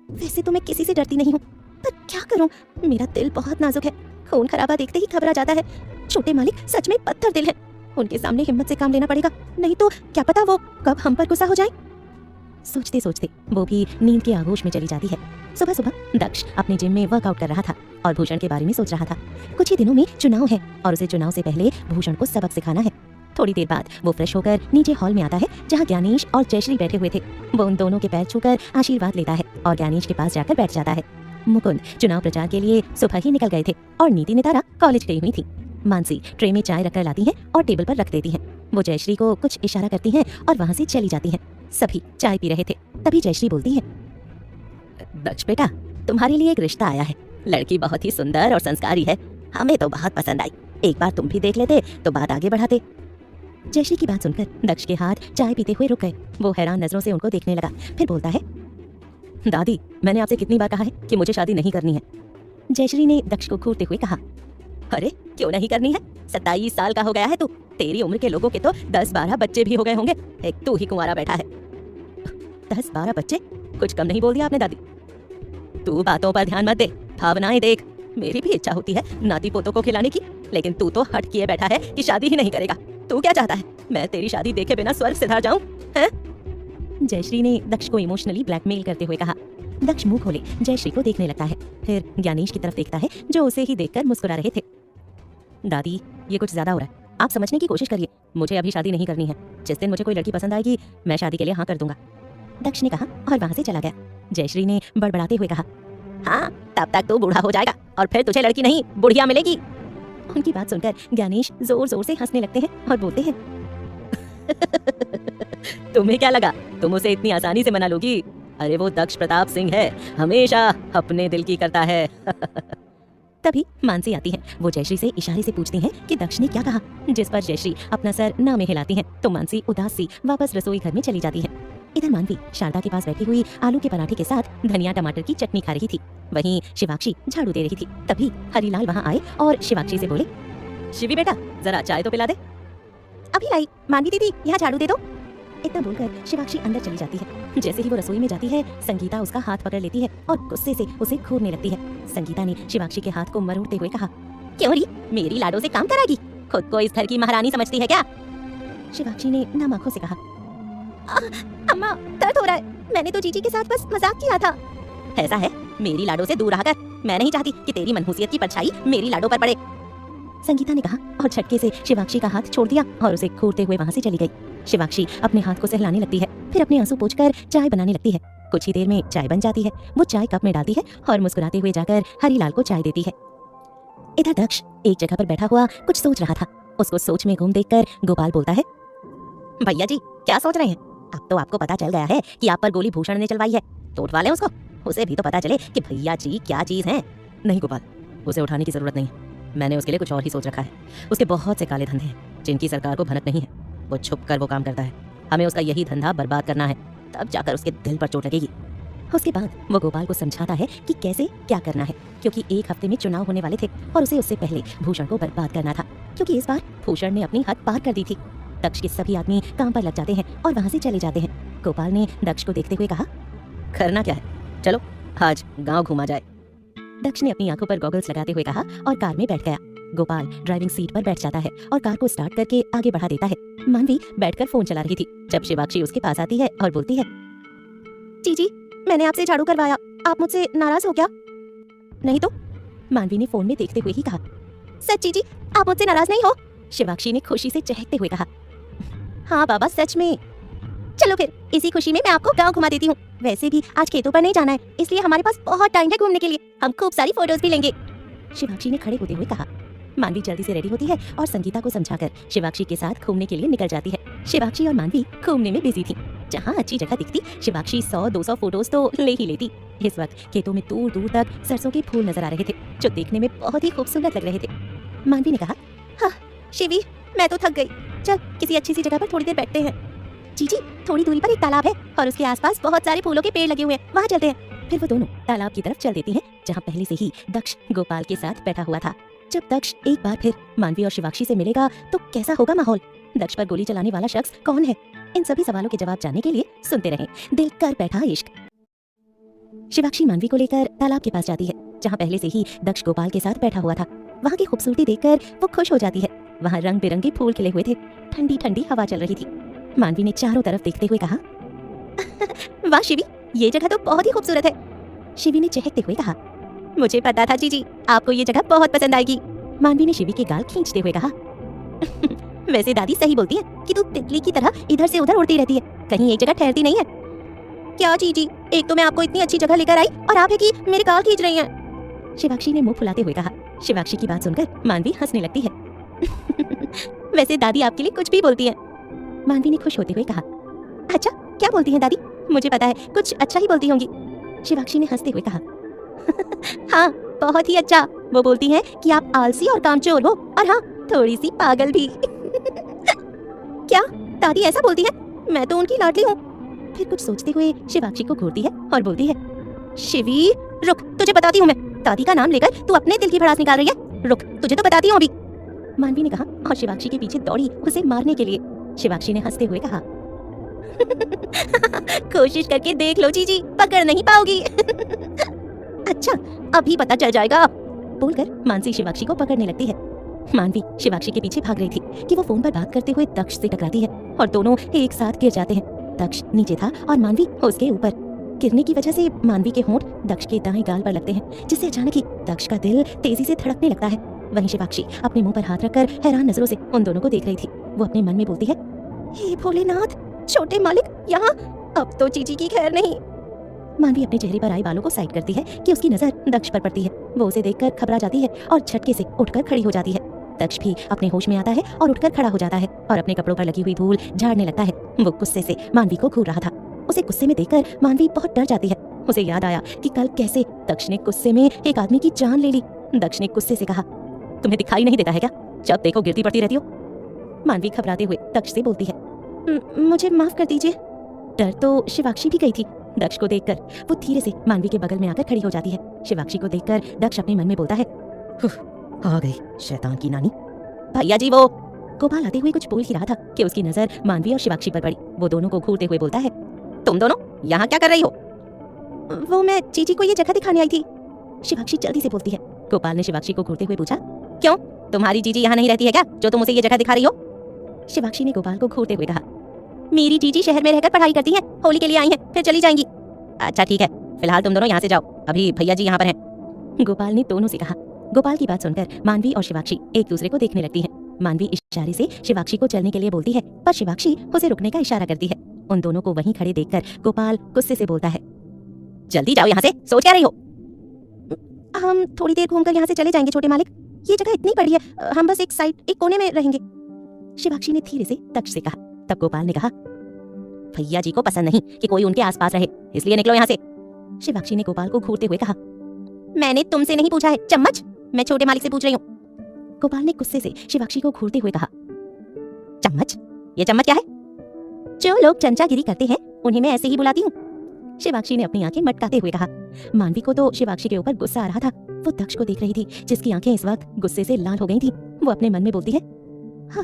वैसे तो मैं किसी से डरती नहीं हूँ, पर क्या करूँ, मेरा दिल बहुत नाजुक है। खून खराबा देखते ही घबरा जाता है। छोटे मालिक सच में पत्थर दिल है, उनके सामने हिम्मत से काम लेना पड़ेगा, नहीं तो क्या पता वो कब हम पर गुस्सा हो जाए। सोचते सोचते वो भी नींद के आगोश में चली जाती है। सुबह सुबह दक्ष अपने जिम में वर्कआउट कर रहा था और भूषण के बारे में सोच रहा था। कुछ ही दिनों में चुनाव है और उसे चुनाव से पहले भूषण को सबक सिखाना है। थोड़ी देर बाद वो फ्रेश होकर नीचे हॉल में आता है जहाँ ज्ञानेश और जयश्री बैठे हुए थे। वो उन दोनों के पैर छूकर आशीर्वाद लेता है और ज्ञानेश के पास जाकर बैठ जाता है। मुकुंद चुनाव प्रचार के लिए सुबह ही निकल गए थे और नीति नितारा कॉलेज गई हुई थी। मानसी ट्रे में चाय रखकर लाती है और टेबल पर रख देती है। वो जयश्री को कुछ इशारा करती है और वहाँ से चली जाती है। सभी चाय पी रहे थे, तभी जयश्री बोलती है, दक्ष बेटा, तुम्हारे लिए एक रिश्ता आया है। लड़की बहुत ही सुंदर और संस्कारी है, हमें तो बहुत पसंद आई। एक बार तुम भी देख लेते तो बात आगे बढ़ाते। जयश्री की बात सुनकर दक्ष के हाथ चाय पीते हुए रुक गए। वो हैरान नजरों से उनको देखने लगा, फिर बोलता है, दादी, मैंने आपसे कितनी बार कहा है कि मुझे शादी नहीं करनी है। जयश्री ने दक्ष को घूरते हुए कहा, अरे क्यों नहीं करनी है? 27 साल का हो गया है तू। तेरी उम्र के लोगों के तो 10-12 बच्चे भी हो गए होंगे, एक तू ही कुंवारा बैठा है। 10-12 बच्चे? कुछ कम नहीं बोल दिया आपने दादी। तू बातों पर ध्यान मत दे, भावनाएं देख। मेरी भी इच्छा होती है नाती पोतों को खिलाने की, लेकिन तू तो हट किए बैठा है कि शादी ही नहीं करेगा। तू क्या चाहता है, मैं तेरी शादी देखे बिना स्वर्ग सिधार जाऊं? हैं? जयश्री ने दक्ष को इमोशनली ब्लैकमेल करते हुए कहा। दक्ष मुंह खोले जयश्री को देखने लगता है, फिर ज्ञानेश की तरफ देखता है जो उसे ही देखकर मुस्कुरा रहे थे। दादी, ये कुछ ज्यादा हो रहा है, आप समझने की कोशिश करिए। मुझे अभी शादी नहीं करनी है। जिस दिन मुझे कोई लड़की पसंद आएगी मैं शादी के लिए हाँ कर दूंगा, दक्ष ने कहा और वहां से चला गया। जयश्री ने बड़बड़ाते हुए कहा, हाँ, तब तक तू बूढ़ा हो जाएगा और फिर तुझे लड़की नहीं बुढ़िया मिलेगी। उनकी बात सुनकर ज्ञानेश जोर जोर से हंसने लगते हैं और बोलते हैं, तुम्हें क्या लगा तुम उसे इतनी आसानी से मना लोगी? अरे वो दक्ष प्रताप सिंह है, हमेशा अपने दिल की करता है। तभी मानसी आती है। वो जयश्री से इशारे से पूछती हैं कि दक्ष ने क्या कहा, जिस पर जयश्री अपना सर ना में हिलाती है तो मानसी उदास सी वापस रसोई घर में चली जाती है। इधर मानवी शारदा के पास बैठी हुई आलू के पराठे के साथ धनिया टमाटर की चटनी खा रही थी। वहीं शिवाक्षी झाड़ू दे रही थी। तभी हरीलाल वहाँ आए और शिवाक्षी से बोले, शिवी बेटा, जरा चाय तो पिला दे। अभी लाई, मानवी दीदी यहाँ झाड़ू दे दो। इतना बोलकर शिवाक्षी अंदर चली जाती है। जैसे ही वो रसोई में जाती है, संगीता उसका हाथ पकड़ लेती है और गुस्से से उसे घूरने लगती है। संगीता ने शिवाक्षी के हाथ को मरोड़ते हुए कहा, क्यों री, मेरी लाडो से काम कराएगी? खुद को इस घर की महारानी समझती है क्या? शिवाक्षी ने नम आंखों से कहा, अम्मा दर्द हो रहा है, मैंने तो जीजी के साथ बस मजाक किया था। ऐसा है, मेरी लाडो से दूर रहा कर। मैं नहीं चाहती कि तेरी मनहूसियत की परछाई मेरी लाडो पर पड़े, संगीता ने कहा और झटके से शिवाक्षी का हाथ छोड़ दिया और उसे घूरते हुए वहां से चली गई। शिवाक्षी अपने हाथ को सहलाने लगती है, फिर अपने आंसू पोंछकर चाय बनाने लगती है। कुछ ही देर में चाय बन जाती है। वो चाय कप में डालती है और मुस्कुराते हुए जाकर हरीलाल को चाय देती है। इधर दक्ष एक जगह पर बैठा हुआ कुछ सोच रहा था। उसको सोच में गुम देखकर गोपाल बोलता है, भैया जी क्या सोच रहे हैं? अब तो आपको पता चल गया है कि आप पर गोली भूषण ने चलवाई है, तो उठवा लें उसको, उसे भी तो पता चले कि भैया जी क्या चीज है। नहीं गोपाल, उसे उठाने की जरूरत नहीं, मैंने उसके लिए कुछ और ही सोच रखा है। उसके बहुत से काले धंधे हैं जिनकी सरकार को भनक नहीं है। वो छुप कर वो काम करता है, हमें उसका यही धंधा बर्बाद करना है, तब जाकर उसके दिल पर चोट लगेगी। उसके बाद वो गोपाल को समझाता है कि कैसे क्या करना है, क्योंकि एक हफ्ते में चुनाव होने वाले थे और उसे उससे पहले भूषण को बर्बाद करना था, क्योंकि इस बार भूषण ने अपनी हद पार कर दी थी। दक्ष के सभी आदमी काम पर लग जाते हैं और वहां से चले जाते हैं। गोपाल ने दक्ष को देखते हुए कहा, करना क्या है, चलो आज गाँव घूमा जाए। दक्ष ने अपनी आंखों पर गॉगल्स लगाते हुए कहा और कार में बैठ गया। गोपाल ड्राइविंग सीट पर बैठ जाता है और कार को स्टार्ट करके आगे बढ़ा देता है। मानवी बैठकर फोन चला रही थी जब शिवाक्षी उसके पास आती है और बोलती है, जीजी मैंने आपसे झाड़ू करवाया, आप मुझसे नाराज हो क्या? नहीं तो, मानवी ने फोन में देखते हुए ही कहा। सच जीजी, आप मुझसे नाराज नहीं हो? शिवाक्षी ने खुशी से चहकते हुए कहा। हाँ बाबा सच में। चलो फिर इसी खुशी में मैं आपको गाँव घुमा देती हूँ। वैसे भी आज खेतों पर नहीं जाना है, इसलिए हमारे पास बहुत टाइम है घूमने के लिए, हम खूब सारी फोटोज भी लेंगे, शिवाक्षी ने खड़े होते हुए कहा। मानवी जल्दी से रेडी होती है और संगीता को समझाकर शिवाक्षी के साथ घूमने के लिए निकल जाती है। शिवाक्षी और मानवी घूमने में बिजी थी। जहाँ अच्छी जगह दिखती शिवाक्षी 100-200 फोटोज तो ले ही लेती। इस वक्त खेतों में दूर दूर तक सरसों के फूल नजर आ रहे थे जो देखने में बहुत ही खूबसूरत लग रहे थे। मानवी ने कहा, हाँ शिवी मैं तो थक गई, चल किसी अच्छी सी जगह पर थोड़ी देर बैठते हैं। जीजी थोड़ी दूरी पर एक तालाब है और उसके आसपास बहुत सारे फूलों के पेड़ लगे हुए हैं, वहाँ चलते हैं। फिर वो दोनों तालाब की तरफ चल देती हैं जहाँ पहले से ही दक्ष गोपाल के साथ बैठा हुआ था। जब दक्ष एक बार फिर मानवी और शिवाक्षी से मिलेगा तो कैसा होगा माहौल? दक्ष पर गोली चलाने वाला शख्स कौन है? इन सभी सवालों के जवाब जानने के लिए सुनते रहें दिल कर बैठा इश्क। शिवाक्षी मानवी को लेकर तालाब के पास जाती है जहाँ पहले से ही दक्ष गोपाल के साथ बैठा हुआ था। वहाँ की खूबसूरती देखकर वो खुश हो जाती है। वहाँ रंग बिरंगे फूल खिले हुए थे, ठंडी ठंडी हवा चल रही थी। मानवी ने चारों तरफ देखते हुए कहा, वाह शिवी ये जगह तो बहुत ही खूबसूरत है। शिवी ने चहकते हुए कहा, मुझे पता था जीजी आपको ये जगह बहुत पसंद आएगी। मानवी ने शिवी के गाल खींचते हुए कहा, वैसे दादी सही बोलती है कि तू तितली की तरह इधर से उधर उड़ती रहती है, कहीं एक जगह ठहरती नहीं है। क्या जीजी, एक तो मैं आपको इतनी अच्छी जगह लेकर आई और आप है कि मेरे गाल खींच रही हैं। शिवाक्षी ने मुंह फुलाते हुए कहा। शिवाक्षी की बात सुनकर मानवी हंसने लगती है। वैसे दादी आपके लिए कुछ भी बोलती है। मानवी ने खुश होते हुए कहा, अच्छा क्या बोलती हैं दादी? मुझे पता है कुछ अच्छा ही बोलती होंगी। शिवाक्षी ने हंसते हुए कहा, हाँ बहुत ही अच्छा। वो बोलती हैं कि आप आलसी और कामचोर हो और हाँ थोड़ी सी पागल भी। क्या दादी ऐसा बोलती है? मैं तो उनकी लाडली हूँ। फिर कुछ सोचते हुए शिवाक्षी को घूरती है और बोलती है, शिवी रुक, तुझे बताती हूँ मैं। दादी का नाम लेकर तू अपने दिल की भड़ास निकाल रही है, रुक तुझे तो बताती हूँ अभी। मानवी ने कहा और शिवाक्षी के पीछे दौड़ी उसे मारने के लिए। शिवाक्षी ने हंसते हुए कहा, कोशिश करके देख लो जीजी, पकड़ नहीं पाओगी। अच्छा अभी पता चल जाएगा, बोलकर मानसी शिवाक्षी को पकड़ने लगती है। मानवी शिवाक्षी के पीछे भाग रही थी कि वो फोन पर बात करते हुए दक्ष से टकराती है और दोनों एक साथ गिर जाते हैं। दक्ष नीचे था और मानवी उसके ऊपर। गिरने की वजह से मानवी के होंठ दक्ष के दाएं गाल पर लगते हैं, जिससे अचानक ही दक्ष का दिल तेजी से धड़कने लगता है। वहीं शिवाक्षी अपने मुंह पर हाथ रखकर हैरान नजरों से उन दोनों को देख रही थी। वो अपने मन में बोलती है, हे भोलेनाथ, छोटे मालिक यहाँ, अब तो चीची की खैर नहीं। मानवी अपने चेहरे पर आए बालों को साइड करती है कि उसकी नजर दक्ष पर पड़ती है। वो उसे देखकर घबरा जाती है और झटके से उठकर खड़ी हो जाती है। दक्ष भी अपने होश में आता है और उठकर खड़ा हो जाता है और अपने कपड़ों पर लगी हुई धूल झाड़ने लगता है। वो गुस्से से मानवी को घूर रहा था। उसे गुस्से में देखकर मानवी बहुत डर जाती है। उसे याद आया कि कल कैसे दक्ष ने गुस्से में एक आदमी की जान ले ली। दक्ष ने गुस्से से कहा, तुम्हें दिखाई नहीं देता है क्या? जब देखो गिरती पड़ती रहती हो। मानवी घबराते हुए दक्ष से बोलती है, मुझे माफ कर दीजिए। डर तो शिवाक्षी भी गई थी। दक्ष को देखकर वो धीरे से मानवी के बगल में आकर खड़ी हो जाती है। शिवाक्षी को देखकर दक्ष अपने मन में बोलता है, आ गई शैतान की नानी। भैया जी वो। गोपाल आते हुए कुछ बोल ही रहा था कि उसकी नजर मानवी और शिवाक्षी पर पड़ी। वो दोनों को घूरते हुए बोलता है, तुम दोनों यहाँ क्या कर रही हो? वो मैं चीची को ये जगह दिखाने आई थी, शिवाक्षी जल्दी से बोलती है। गोपाल ने शिवाक्षी को घूरते हुए पूछा, क्यों, तुम्हारी जीजी यहाँ नहीं रहती है क्या, जो तुम उसे ये जगह दिखा रही हो? शिवाक्षी ने गोपाल को घूरते हुए कहा, मेरी जीजी शहर में रहकर पढ़ाई करती हैं, होली के लिए आई हैं, फिर चली जाएंगी। अच्छा ठीक है, फिलहाल तुम दोनों यहाँ से जाओ, अभी भैया जी यहाँ पर हैं। गोपाल ने दोनों से कहा। गोपाल की बात सुनकर मानवी और शिवाक्षी एक दूसरे को देखने लगती हैं। मानवी इशारे से शिवाक्षी को चलने के लिए बोलती है, पर शिवाक्षी उसे रुकने का इशारा करती है। उन दोनों को वहीं खड़े देखकर गोपाल गुस्से से बोलता है, जल्दी जाओ यहाँ से, सोच क्या रही हो? हम थोड़ी देर घूमकर यहाँ से चले जाएंगे छोटे मालिक, ये जगह इतनी बड़ी है, हम बस एक साइड, एक कोने में रहेंगे, शिवाक्षी ने धीरे से दक्ष से कहा। तब गोपाल ने कहा, भैया जी को पसंद नहीं कि कोई उनके आसपास रहे, इसलिए निकलो यहाँ से। शिवाक्षी ने गोपाल को घूरते हुए कहा, मैंने तुमसे नहीं पूछा है चम्मच, मैं छोटे मालिक से पूछ रही हूँ। गोपाल ने गुस्से से शिवाक्षी को घूरते हुए कहा, चम्मच? ये चम्मच क्या है? जो लोग चमचागिरी करते हैं उन्हें मैं ऐसे ही बुलाती हूँ, शिवाक्षी ने अपनी आंखें मटकाते हुए कहा। मानवी को तो शिवाक्षी के ऊपर गुस्सा आ रहा था। वो दक्ष को देख रही थी, जिसकी आंखें इस वक्त गुस्से से लाल हो गई थी। वो अपने मन में बोलती है, हाँ,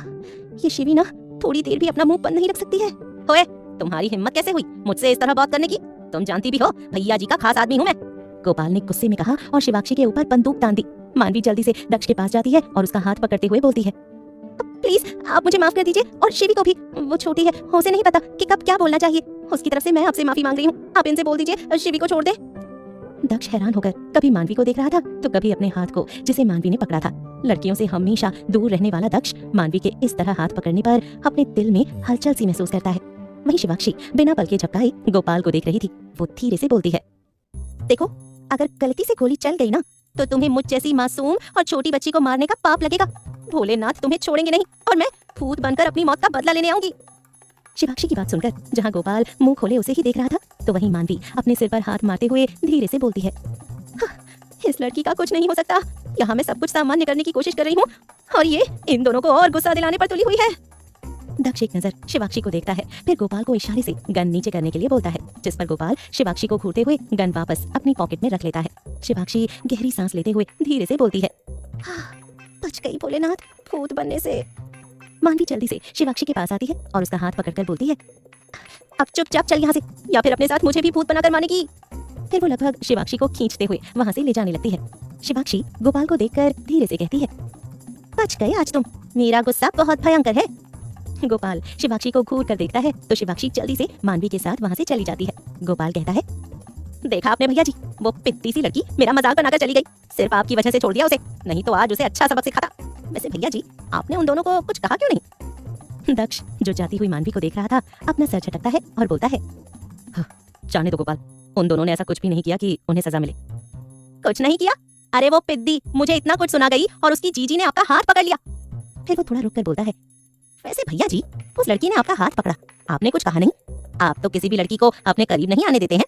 ये शिवी ना थोड़ी देर भी अपना मुंह बंद नहीं रख सकती है। ओए, तुम्हारी हिम्मत कैसे हुई मुझसे इस तरह बात करने की? तुम जानती भी हो भैया जी का खास आदमी हूँ मैं, गोपाल ने गुस्से में कहा और शिवाक्षी के ऊपर बंदूक तान दी। मानवी जल्दी से दक्ष के पास जाती है और उसका हाथ पकड़ते हुए बोलती है, प्लीज आप मुझे माफ कर दीजिए, और शिवी को भी, वो छोटी है, उसे नहीं पता कि कब क्या बोलना चाहिए। उसकी तरफ से मैं आपसे माफी मांग रही हूँ, आप इनसे बोल दीजिए शिवी को छोड़ दे। दक्ष हैरान होकर कभी मानवी को देख रहा था तो कभी अपने हाथ को जिसे मानवी ने पकड़ा था। लड़कियों से हमेशा दूर रहने वाला दक्ष मानवी के इस तरह हाथ पकड़ने पर अपने दिल में हलचल सी महसूस करता है। वहीं शिवाक्षी बिना पल के झपकाए गोपाल को देख रही थी। वो धीरे से बोलती है, देखो, अगर गलती से गोली चल गई ना तो तुम्हें मुझ जैसी मासूम और छोटी बच्ची को मारने का पाप लगेगा। भोलेनाथ तुम्हें छोड़ेंगे नहीं और मैं भूत बनकर अपनी मौत का बदला लेने आऊंगी। शिवाक्षी की बात सुनकर जहां गोपाल मुंह खोले उसे ही देख रहा था, तो वहीं मानवी अपने सिर पर हाथ मारते हुए धीरे से बोलती है, इस लड़की का कुछ नहीं हो सकता। यहाँ मैं सब कुछ सामान्य करने की कोशिश कर रही हूँ और ये इन दोनों को और गुस्सा दिलाने पर तुली हुई है। दक्ष एक नजर शिवाक्षी को देखता है, फिर गोपाल को इशारे से गन नीचे करने के लिए बोलता है, जिस पर गोपाल शिवाक्षी को घूरते हुए गन वापस अपनी पॉकेट में रख लेता है। शिवाक्षी गहरी सांस लेते हुए धीरे से बोलती है, बच गई भोलेनाथ भूत बनने से। मानवी जल्दी से शिवाक्षी के पास आती है और उसका हाथ पकड़कर बोलती है, अब चुपचाप चल यहाँ से, या फिर अपने साथ मुझे भी भूत बनाकर मानेगी। फिर वो लगभग शिवाक्षी को खींचते हुए वहाँ से ले जाने लगती है। शिवाक्षी गोपाल को देखकर धीरे से कहती है, बच गए आज तुम, मेरा गुस्सा बहुत भयंकर है। गोपाल शिवाक्षी को घूर कर देखता है तो शिवाक्षी जल्दी से मानवी के साथ वहाँ से चली जाती है। गोपाल कहता है, देखा आपने भैया जी, वो पित्ती सी लड़की मेरा मजाक बनाकर चली गई, सिर्फ आपकी वजह से छोड़ दिया उसे, नहीं तो आज उसे अच्छा सबक सिखाता। वैसे भैया जी, आपने उन दोनों को कुछ कहा क्यों नहीं? दक्ष जो जाती हुई मानवी को देख रहा था अपना सर झटकता है और बोलता है, जाने दो गोपाल, उन दोनों ने ऐसा कुछ भी नहीं किया कि उन्हें सजा मिले। कुछ नहीं किया? अरे वो पिद्दी मुझे इतना कुछ सुना गई और उसकी जीजी ने आपका हाथ पकड़ लिया। फिर वो थोड़ा रुक कर बोलता है, वैसे भैया जी, उस लड़की ने आपका हाथ पकड़ा, आपने कुछ कहा नहीं? आप तो किसी भी लड़की को अपने करीब नहीं आने देते हैं।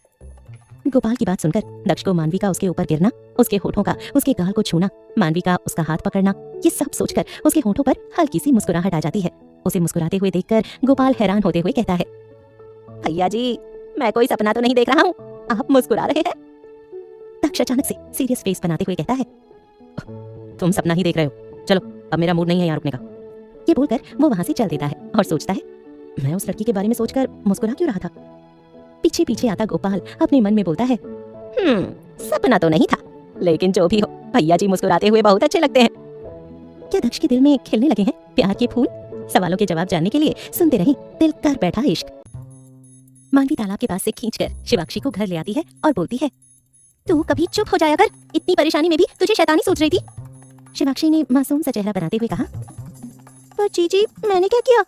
गोपाल की बात सुनकर दक्ष को मानवी का उसके ऊपर गिरना, उसके होठों का उसके गाल को छूना, मानवी का उसका हाथ पकड़ना, ये सब सोचकर उसके होठों पर हल्की सी मुस्कुराहट आ जाती है। उसे मुस्कुराते हुए देखकर गोपाल हैरान होते हुए कहता है, भैया जी, मैं कोई सपना तो नहीं देख रहा हूँ, आप मुस्कुरा रहे हैं। दक्ष अचानक से सीरियस फेस बनाते हुए कहता है, तुम सपना ही देख रहे हो, चलो अब मेरा मूड नहीं है यहाँ रुकने का। ये बोलकर वो वहाँ से चल देता है और सोचता है, मैं उस लड़की के बारे में सोचकर मुस्कुरा क्यों रहा था। पीछे पीछे आता गोपाल अपने मन में बोलता है, सपना तो नहीं था, लेकिन जो भी हो, भैया जी मुस्कुराते हुए बहुत अच्छे लगते हैं। क्या दक्ष के दिल में खिलने लगे हैं प्यार के फूल? सवालों के जवाब जानने के लिए सुनते रहें दिल कर बैठा इश्क। मानवी तालाब के पास से खींचकर शिवाक्षी को घर ले आती है और बोलती है, तू कभी चुप हो जाया कर, इतनी परेशानी में भी तुझे शैतानी सोच रही थी। शिवाक्षी ने मासूम सा चेहरा बनाते हुए कहा, पर जीजी मैंने क्या किया?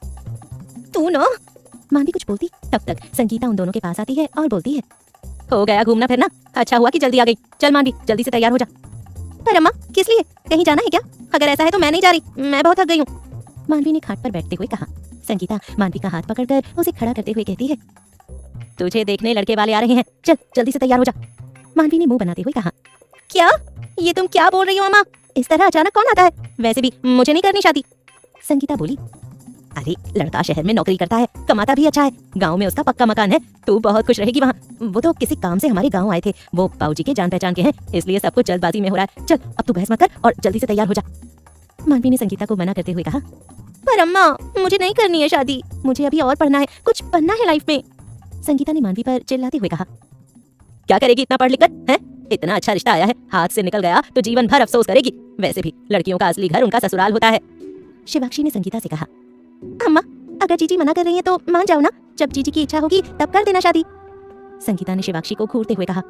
तू ना। मानवी कुछ बोलती तब तक संगीता उन दोनों के पास आती है और बोलती है, हो गया घूमना फिरना, अच्छा हुआ कि जल्दी आ गई। चल मानवी जल्दी से तैयार हो जा। पर अम्मा किस लिए, कहीं जाना है क्या? अगर ऐसा है तो मैं नहीं जा रही, मैं बहुत थक गई हूँ। मानवी ने खाट पर बैठते हुए कहा। संगीता मानवी का हाथ पकड़कर उसे खड़ा करते हुए कहती है, तुझे देखने लड़के वाले आ रहे हैं, चल जल्दी से तैयार हो जा। मानवी ने मुंह बनाते हुए कहा, क्या? ये तुम क्या बोल रही हो अम्मा? इस तरह अचानक कौन आता है? वैसे भी मुझे नहीं करनी शादी। संगीता बोली, अरे लड़का शहर में नौकरी करता है, कमाता भी अच्छा है, गांव में उसका पक्का मकान है, तू बहुत खुश रहेगी वहाँ। वो तो किसी काम से हमारे गांव आए थे, वो बाबूजी के जान पहचान के हैं, इसलिए सब कुछ जल्दबाजी में हो रहा है। चल अब तू बहस मत कर और जल्दी से तैयार हो जा। मानवी ने संगीता को मना करते हुए कहा, पर अम्मा मुझे नहीं करनी है शादी, मुझे अभी और पढ़ना है, कुछ बनना है लाइफ में। संगीता ने मानवी पर चिल्लाते हुए कहा, क्या करेगी इतना पढ़ लिख कर, हैं? इतना अच्छा रिश्ता आया है, हाथ से निकल गया तो जीवन भर अफसोस करेगी। वैसे भी लड़कियों का असली घर उनका ससुराल होता है। शिवाक्षी ने संगीता से कहा, अम्मा अगर जीजी मना कर रही है तो मान जाओ ना, जब जीजी की इच्छा होगी तब कर देना शादी। संगीता ने शिवाक्षी को घूरते हुए कहा,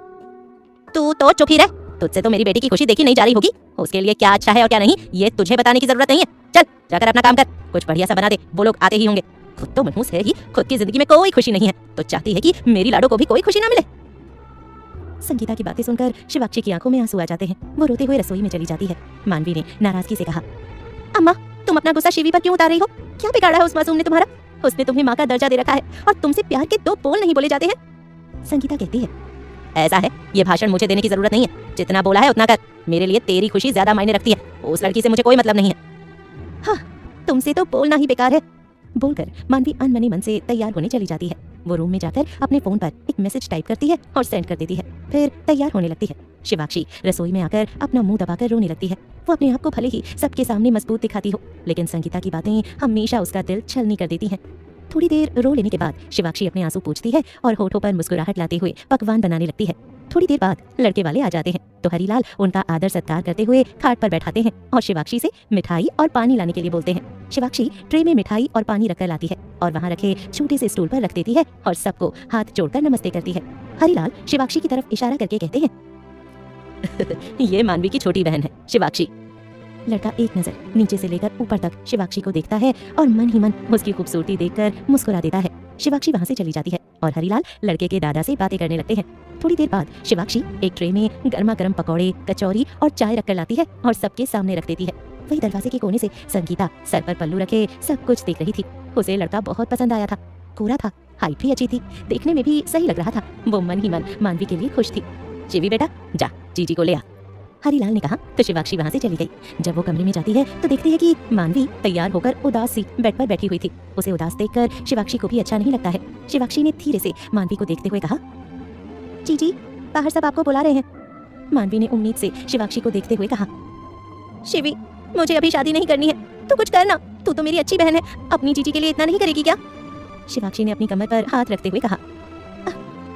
तू तो चुप ही रह, तुझसे तो मेरी बेटी की खुशी देखी नहीं जा रही होगी, उसके लिए क्या अच्छा है और क्या नहीं ये तुझे बताने की जरूरत नहीं है। चल जाकर अपना काम कर, कुछ बढ़िया सा बना दे, वो लोग आते ही होंगे। खुद तो मनहूस है ही, खुद की जिंदगी में कोई खुशी नहीं है तो चाहती है कि मेरी लाडो को भी कोई खुशी ना मिले। संगीता की बातें सुनकर शिवाक्षी की आंखों में आंसू आ जाते हैं, वो रोते हुए रसोई में चली जाती है। मानवी ने नाराजगी से कहा, अम्मा तुम अपना गुस्सा शिवी पर क्यों उतार रही हो? क्या बिगाड़ा है उस मासूम ने तुम्हारा? उसने तुम्हें माँ का दर्जा दे रखा है और तुमसे प्यार के दो बोल नहीं बोले जाते हैं। संगीता कहती है, ऐसा है, ये भाषण मुझे देने की जरूरत नहीं है, जितना बोला है उतना कर, मेरे लिए तेरी खुशी ज्यादा मायने रखती है, उस लड़की से मुझे कोई मतलब नहीं है। हाँ तुमसे तो बोलना ही बेकार है। बोलकर मानवी अनमने मन से तैयार होने चली जाती है। वो रूम में जाकर अपने फोन पर एक मैसेज टाइप करती है और सेंड कर देती है, फिर तैयार होने लगती है। शिवाक्षी रसोई में आकर अपना मुंह दबाकर रोने लगती है। वो अपने आप को भले ही सबके सामने मजबूत दिखाती हो, लेकिन संगीता की बातें हमेशा उसका दिल छलनी कर देती हैं। थोड़ी देर रो लेने के बाद शिवाक्षी अपने आंसू पोंछती है और होठों पर मुस्कुराहट लाते हुए पकवान बनाने लगती है। थोड़ी देर बाद लड़के वाले आ जाते हैं तो हरीलाल उनका आदर सत्कार करते हुए खाट पर बैठाते हैं और शिवाक्षी से मिठाई और पानी लाने के लिए बोलते हैं। शिवाक्षी ट्रे में मिठाई और पानी रखकर लाती है और वहाँ रखे छोटे से स्टूल पर रख देती है और सबको हाथ जोड़कर नमस्ते करती है। हरीलाल शिवाक्षी की तरफ इशारा करके कहते हैं, ये मानवी की छोटी बहन है शिवाक्षी। लड़का एक नजर नीचे से लेकर ऊपर तक शिवाक्षी को देखता है और मन ही मन उसकी खूबसूरती देखकर मुस्कुरा देता है। शिवाक्षी वहाँ से चली जाती है और हरीलाल लड़के के दादा से बातें करने लगते हैं। थोड़ी देर बाद शिवाक्षी एक ट्रे में गर्मा गर्म पकौड़े, कचौरी और चाय रखकर लाती है और सबके सामने रख देती है। वही दरवाजे के कोने से संगीता सर पर पल्लू रखे सब कुछ देख रही थी। उसे लड़का बहुत पसंद आया था, गोरा था, हाइट भी अच्छी थी, देखने में भी सही लग रहा था। वो मन ही मन मानवी के लिए खुश थी। शिवी बेटा जा जीजी को ले आ, हरीलाल ने कहा तो शिवाक्षी वहाँ से चली गई। जब वो कमरे में जाती है तो देखती है कि मानवी तैयार होकर उदास सी बेड पर बैठी हुई थी। उसे उदास देखकर शिवाक्षी को भी अच्छा नहीं लगता है। शिवाक्षी ने धीरे से मानवी को देखते हुए कहा, जीजी बाहर सब आपको बुला रहे हैं। मानवी ने उम्मीद से शिवाक्षी को देखते हुए कहा, शिवी मुझे अभी शादी नहीं करनी है, तू कुछ करना, तू तो मेरी अच्छी बहन है, अपनी जीजी के लिए इतना नहीं करेगी क्या? शिवाक्षी ने अपनी कमर पर हाथ रखते हुए कहा,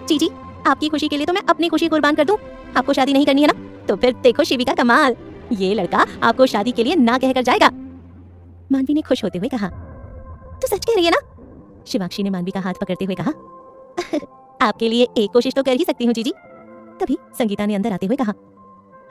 जीजी आपकी खुशी के लिए तो मैं अपनी खुशी कुर्बान कर दूं। आपको शादी नहीं करनी है ना, तो फिर देखो शिवी का कमाल, ये लड़का आपको शादी के लिए ना कहकर जाएगा। मानवी ने खुश होते हुए कहा, तू सच कह रही है ना? शिवाक्षी ने मानवी का हाथ पकड़ते हुए कहा, आपके लिए एक कोशिश तो कर ही सकती हूँ जीजी। तभी संगीता ने अंदर आते हुए कहा,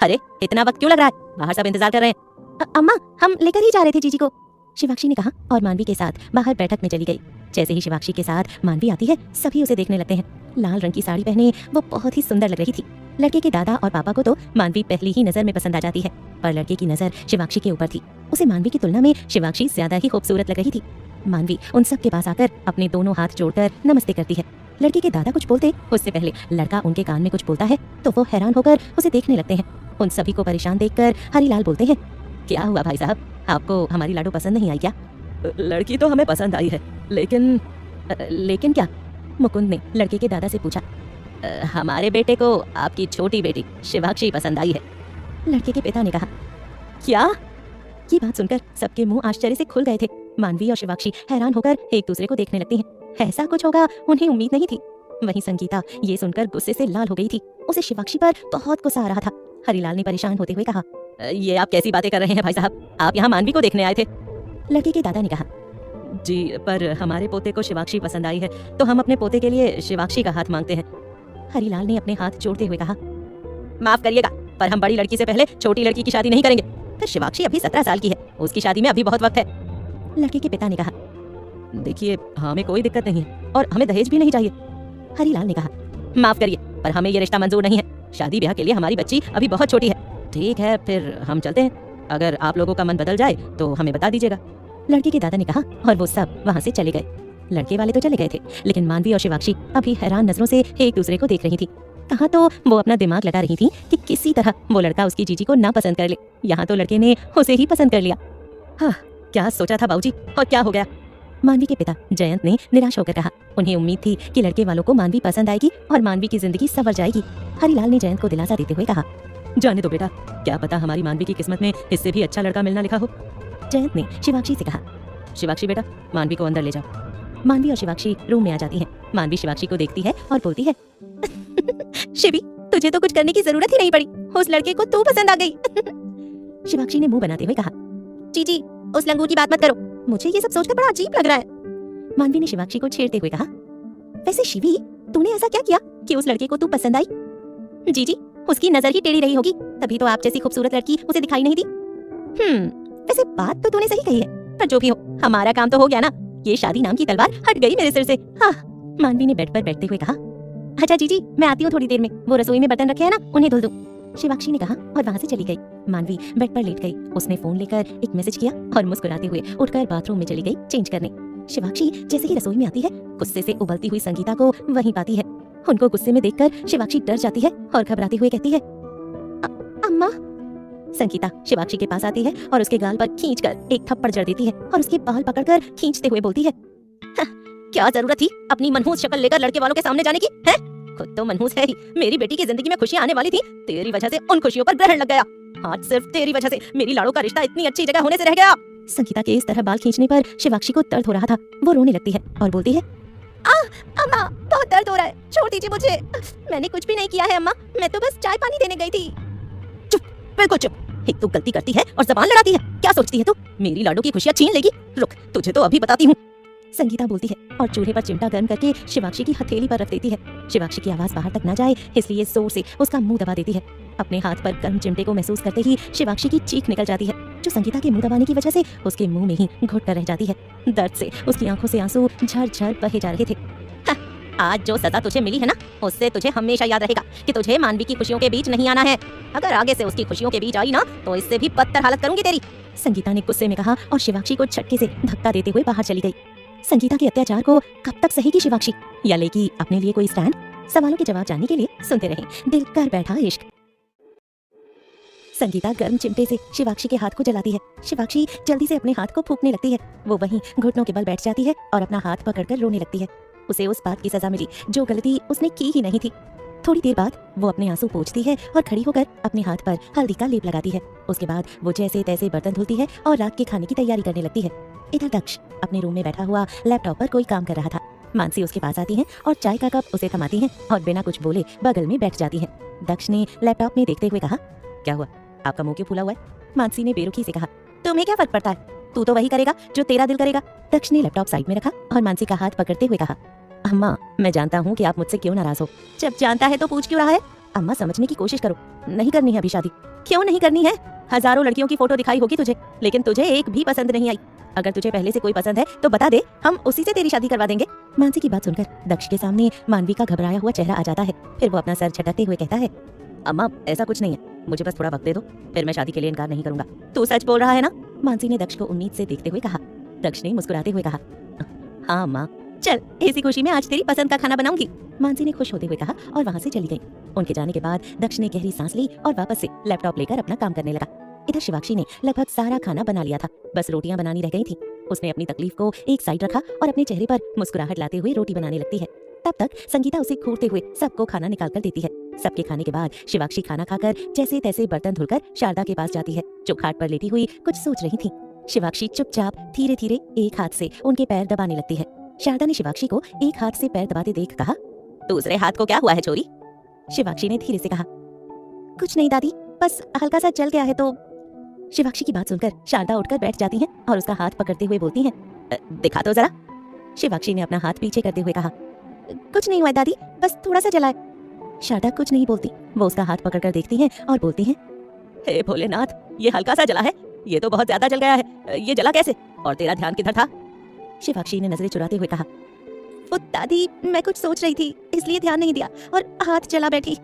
अरे इतना वक्त क्यों लग रहा है, बाहर सब इंतजार कर रहे हैं। अम्मा हम लेकर ही जा रहे थे जीजी को, शिवाक्षी ने कहा और मानवी के साथ बाहर बैठक में चली गई। जैसे ही शिवाक्षी के साथ मानवी आती है सभी उसे देखने लगते हैं। लाल रंग की साड़ी पहने वो बहुत ही सुंदर लग रही थी। लड़के के दादा और पापा को तो मानवी पहली ही नजर में पसंद आ जाती है, पर लड़के की नजर शिवाक्षी के ऊपर थी। उसे मानवी की तुलना में शिवाक्षी ज्यादा ही खूबसूरत लग रही थी। मानवी उन सब के पास आकर अपने दोनों हाथ जोड़कर नमस्ते करती है। लड़के के दादा कुछ बोलते उससे पहले लड़का उनके कान में कुछ बोलता है तो वो हैरान होकर उसे देखने लगते हैं। उन सभी को परेशान देखकर हरीलाल बोलते हैं, क्या हुआ भाई साहब, आपको हमारी लाडो पसंद नहीं आई क्या? लड़की तो हमें पसंद आई है, लेकिन लेकिन क्या? मुकुंद ने लड़के के दादा से पूछा। हमारे बेटे को आपकी छोटी बेटी शिवाक्षी पसंद आई है, लड़के के पिता ने कहा। क्या? ये बात सुनकर सबके मुंह आश्चर्य से खुल गए थे। मानवी और शिवाक्षी हैरान होकर एक दूसरे को देखने लगती हैं। ऐसा कुछ होगा उन्हें उम्मीद नहीं थी। वहीं संगीता ये सुनकर गुस्से से लाल हो गई थी। उसे शिवाक्षी पर बहुत गुस्सा आ रहा था। हरीलाल ने परेशान होते हुए कहा, ये आप कैसी बातें कर रहे हैं भाई साहब, आप यहाँ मानवी को देखने आए थे? लड़के के दादा ने कहा, जी, पर हमारे पोते को शिवाक्षी पसंद आई है, तो हम अपने पोते के लिए शिवाक्षी का हाथ मांगते हैं। हरीलाल ने अपने हाथ जोड़ते हुए कहा। माफ करिएगा, पर हम बड़ी लड़की से पहले छोटी लड़की की शादी नहीं करेंगे। फिर शिवाक्षी अभी 17 साल की है, उसकी शादी में अभी बहुत वक्त है। लड़के के पिता ने कहा। देखिए, हमें कोई दिक्कत नहीं है और हमें दहेज भी नहीं चाहिए। हरीलाल ने कहा। माफ करिए, पर हमें ये रिश्ता मंजूर नहीं है। शादी ब्याह के लिए हमारी बच्ची अभी बहुत छोटी है। ठीक है, फिर हम चलते हैं। अगर आप लोगों का मन बदल जाए तो हमें बता दीजिएगा। लड़के के दादा ने कहा और वो सब वहाँ से चले गए। लड़के वाले तो चले गए थे, लेकिन मानवी और शिवाक्षी अभी हैरान नजरों से एक दूसरे को देख रही थी। कहाँ तो वो अपना दिमाग लगा रही थी कि किसी तरह वो लड़का उसकी जीजी को ना पसंद कर ले, यहाँ तो लड़के ने उसे ही पसंद कर लिया। हाँ, क्या सोचा था बाबूजी और क्या हो गया? मानवी के पिता जयंत ने निराश होकर कहा। उन्हें उम्मीद थी कि लड़के वालों को मानवी पसंद आएगी और मानवी की जिंदगी संवर जाएगी। हरीलाल ने जयंत को दिलासा देते हुए कहा। जाने दो बेटा, क्या पता हमारी मानवी की किस्मत में इससे भी अच्छा लड़का मिलना लिखा हो। जयंत ने शिवाक्षी से कहा। शिवाक्षी बेटा, मानवी को अंदर ले जाओ। मानवी और शिवाक्षी रूम में आ जाती हैं। मानवी शिवाक्षी को देखती है और बोलती है, शिवी, तुझे तो कुछ करने की जरूरत ही नहीं पड़ी, उस लड़के को तू पसंद आ गई। शिवाक्षी ने मुंह बनाते हुए कहा। जी, उस लंगूर की बात मत करो, मुझे ये सब सोचकर बड़ा अजीब लग रहा है। मानवी ने शिवाक्षी को छेड़ते हुए कहा। वैसे शिवी, तूने ऐसा क्या किया कि उस लड़के को तू पसंद आई? जी, उसकी नजर ही टेढ़ी रही होगी, तभी तो आप जैसी खूबसूरत लड़की उसे दिखाई नहीं दी। वैसे बात तो तूने सही कही है, पर जो भी हो, हमारा काम तो हो गया ना। ये शादी नाम की तलवार हट गई मेरे सिर से। हाँ, मानवी ने बेड पर बैठते हुए कहा। अच्छा जी, मैं आती हूँ थोड़ी देर में, वो रसोई में बर्तन रखे हैं ना, उन्हें धुल दूं। शिवाक्षी ने कहा और वहाँ से चली गई। मानवी बेड पर लेट गई। उसने फोन लेकर एक मैसेज किया और मुस्कुराते हुए उठकर बाथरूम में चली गई चेंज करने। शिवाक्षी जैसे ही रसोई में आती है, गुस्से से उबलती हुई संगीता को वहीं पाती है। उनको गुस्से में देखकर शिवाक्षी डर जाती है और घबराते हुए कहती है, अम्मा। संगीता शिवाक्षी के पास आती है और उसके गाल पर खींचकर एक थप्पड़ जड़ देती है और उसके बाल पकड़कर खींचते हुए बोलती है, क्या जरूरत थी अपनी मनहूस शक्ल लेकर लड़के वालों के सामने जाने की? है खुद तो मनहूस है ही। मेरी बेटी की जिंदगी में खुशियां आने वाली थी, तेरी वजह से उन खुशियों पर ग्रहण लग गया। आज सिर्फ तेरी वजह से मेरी लाड़ो का रिश्ता इतनी अच्छी जगह होने से रह गया। संगीता के इस तरह बाल खींचने पर शिवाक्षी को दर्द हो रहा था। वो रोने लगती है और बोलती है, अम्मा, बहुत दर्द हो रहा है, छोड़ दीजिए मुझे। मैंने कुछ भी नहीं किया है अम्मा, मैं तो बस चाय पानी देने गई थी। चुप, बिल्कुल चुप। एक तो गलती करती है और जबान लड़ाती है। क्या सोचती है तू मेरी लाडो की खुशियां छीन लेगी? रुक, तुझे तो अभी बताती हूँ। संगीता बोलती है और चूल्हे पर चिमटा गर्म करके शिवाक्षी की हथेली पर रख देती है। शिवाक्षी की आवाज बाहर तक न जाए, इसलिए जोर से उसका मुंह दबा देती है। अपने हाथ पर गर्म चिमटे को महसूस करते ही शिवाक्षी की चीख निकल जाती है, जो संगीता के मुंह दबाने की वजह से उसके मुंह में ही घुट कर रह जाती है। दर्द से उसकी आंखों से आंसू झरझर बहे जा रहे थे। आज जो सजा तुझे मिली है ना, उससे तुझे हमेशा याद रहेगा कि तुझे मानवी की खुशियों के बीच नहीं आना है। अगर आगे से उसकी खुशियों के बीच आई ना, तो इससे भी बदतर हालत करूंगी तेरी। संगीता ने गुस्से में कहा और शिवाक्षी को झटके से धक्का देते हुए बाहर चली गई। संगीता के अत्याचार को कब तक सहेगी शिवाक्षी, या लेगी अपने लिए कोई स्टैंड? सवालों के जवाब जानने के लिए सुनते रहें दिल कर बैठा इश्क। संगीता गर्म चिमटे से शिवाक्षी के हाथ को जलाती है। शिवाक्षी जल्दी से अपने हाथ को फूंकने लगती है। वो वहीं घुटनों के बल बैठ जाती है और अपना हाथ पकड़कर रोने लगती है। उसे उस बात की सजा मिली जो गलती उसने की ही नहीं थी। थोड़ी देर बाद वो अपने आंसू पोंछती है और खड़ी होकर अपने हाथ पर हल्दी का लेप लगाती है। उसके बाद वो जैसे तैसे बर्तन धुलती है और रात के खाने की तैयारी करने लगती है। इधर दक्ष अपने रूम में बैठा हुआ लैपटॉप पर कोई काम कर रहा था। मानसी उसके पास आती है और चाय का कप उसे थमाती है और बिना कुछ बोले बगल में बैठ जाती है। दक्ष ने लैपटॉप में देखते हुए कहा, क्या हुआ, आपका मुंह क्यों फूला हुआ है? मानसी ने बेरुखी से कहा, तुम्हें क्या फर्क पड़ता है, तू तो वही करेगा जो तेरा दिल करेगा। दक्ष ने लैपटॉप साइड में रखा और मानसी का हाथ पकड़ते हुए कहा, अम्मा, मैं जानता हूँ कि आप मुझसे क्यों नाराज हो। जब जानता है तो पूछ क्यों रहा है? अम्मा, समझने की कोशिश करो, नहीं करनी है अभी शादी। क्यों नहीं करनी है? हजारों लड़कियों की फोटो दिखाई होगी तुझे, लेकिन तुझे एक भी पसंद नहीं आई। अगर तुझे पहले से कोई पसंद है तो बता दे, हम उसी से तेरी शादी करवा देंगे। मानसी की बात सुनकर दक्ष के सामने मानवी का घबराया हुआ चेहरा आ जाता है। फिर वो अपना सर झटकते हुए कहता है, अम्मा, ऐसा कुछ नहीं है, मुझे बस थोड़ा वक्त दे दो, फिर मैं शादी के लिए इनकार नहीं करूंगा। तू सच बोल रहा है ना? मानसी ने दक्ष को उम्मीद से देखते हुए कहा। दक्ष ने मुस्कुराते हुए कहा, हाँ अम्मा, चल इसी खुशी में आज तेरी पसंद का खाना बनाऊंगी। मानसी ने खुश होते हुए कहा और वहाँ से चली गई। उनके जाने के बाद दक्ष ने गहरी सांस ली और वापस से लैपटॉप लेकर अपना काम करने लगा। इधर शिवाक्षी ने लगभग सारा खाना बना लिया था, बस रोटियां बनानी रह गई थी। उसने अपनी तकलीफ को एक साइड रखा और अपने चेहरे पर मुस्कुराहट लाते हुए रोटी बनाने लगती है। तब तक संगीता उसे घूरते हुए सबको खाना निकाल कर देती है। सबके खाने के बाद शिवाक्षी खाना खाकर जैसे तैसे बर्तन धुलकर शारदा के पास जाती है, जो खाट पर लेटी हुई कुछ सोच रही थी। शिवाक्षी चुपचाप धीरे धीरे एक हाथ से उनके पैर दबाने लगती है। शारदा ने शिवाक्षी को एक हाथ से पैर दबाते देख कहा, दूसरे हाथ को क्या हुआ है छोरी? शिवाक्षी ने धीरे से कहा, कुछ नहीं दादी, बस हल्का सा जल गया है तो। शिवाक्षी की बात सुनकर शारदा उठकर बैठ जाती है और उसका हाथ पकड़ते हुए बोलती है, दिखा तो जरा। शिवाक्षी ने अपना हाथ पीछे करते हुए कहा। कुछ नहीं हुआ है दादी, बस थोड़ा सा जला है। शारदा कुछ नहीं बोलती, वो उसका हाथ पकड़कर देखती हैं और बोलती हैं, हे भोलेनाथ, ये हल्का सा जला है, ये तो बहुत ज्यादा जल गया है, ये जला कैसे? और तेरा ध्यान किधर था? शिवाक्षी ने नजरें चुराते हुए कहा। वो दादी, मैं कुछ सोच रही थी इसलिए ध्यान नहीं दिया और हाथ जला बैठी।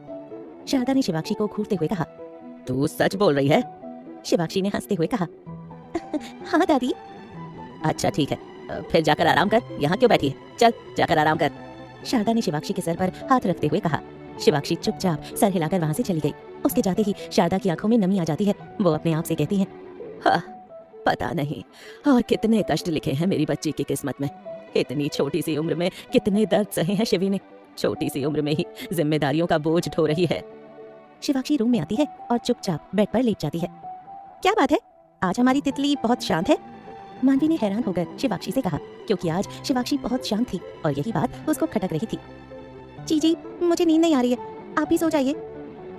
शारदा ने शिवाक्षी को घूरते हुए कहा। तू सच बोल रही है? शिवाक्षी ने हंसते हुए कहा। हाँ दादी। अच्छा ठीक है, फिर जाकर आराम कर, यहाँ क्यों बैठी है? चल जाकर आराम कर। शारदा ने शिवाक्षी के सर पर हाथ रखते हुए कहा। शिवाक्षी चुपचाप सर हिलाकर वहां से चली गई। उसके जाते ही शारदा की आंखों में नमी आ जाती है। वो अपने आप से कहती है, हाँ, पता नहीं और कितने कष्ट लिखे हैं मेरी बच्ची की किस्मत में। इतनी छोटी सी उम्र में कितने दर्द सहे हैं शिवी ने। छोटी सी उम्र में ही जिम्मेदारियों का बोझ ढो रही है। शिवाक्षी रूम में आती है और चुपचाप बेड पर लेट जाती है। क्या बात है, आज हमारी तितली बहुत शांत है? मानवी ने हैरान होकर शिवाक्षी से कहा, क्योंकि आज शिवाक्षी बहुत शांत थी और यही बात उसको खटक रही थी। जी मुझे नींद नहीं आ रही है, आप ही सो जाइए।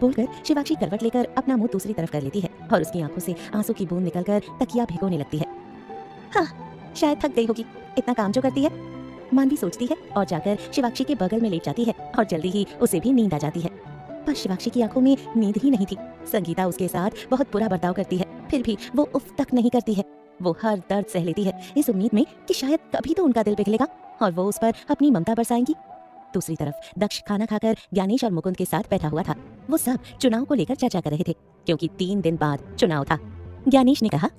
बोलकर शिवाक्षी करवट लेकर अपना मुंह दूसरी तरफ कर लेती है और उसकी आंखों से आंसू की बूंद निकलकर तकिया भिगोने लगती है। हाँ, शायद थक गई होगी, इतना काम जो करती है। मानवी सोचती है और जाकर शिवाक्षी के बगल में लेट जाती है और जल्दी ही उसे भी नींद आ जाती है। पर शिवाक्षी की आंखों में नींद ही नहीं थी। संगीता उसके साथ बहुत बुरा बर्ताव करती है, फिर भी वो उफ तक नहीं करती है। वो हर दर्द सह लेती है इस उम्मीद में कि शायद कभी तो उनका दिल पिघलेगा और वो उस पर अपनी ममता बरसाएंगी। दूसरी तरफ दक्ष खाना खाकर ज्ञानेश और मुकुंद के साथ बैठा हुआ था। वो सब चुनाव को लेकर चर्चा कर रहे थे, क्योंकि 3 दिन बाद चुनाव था। ज्ञानेश ने कहा,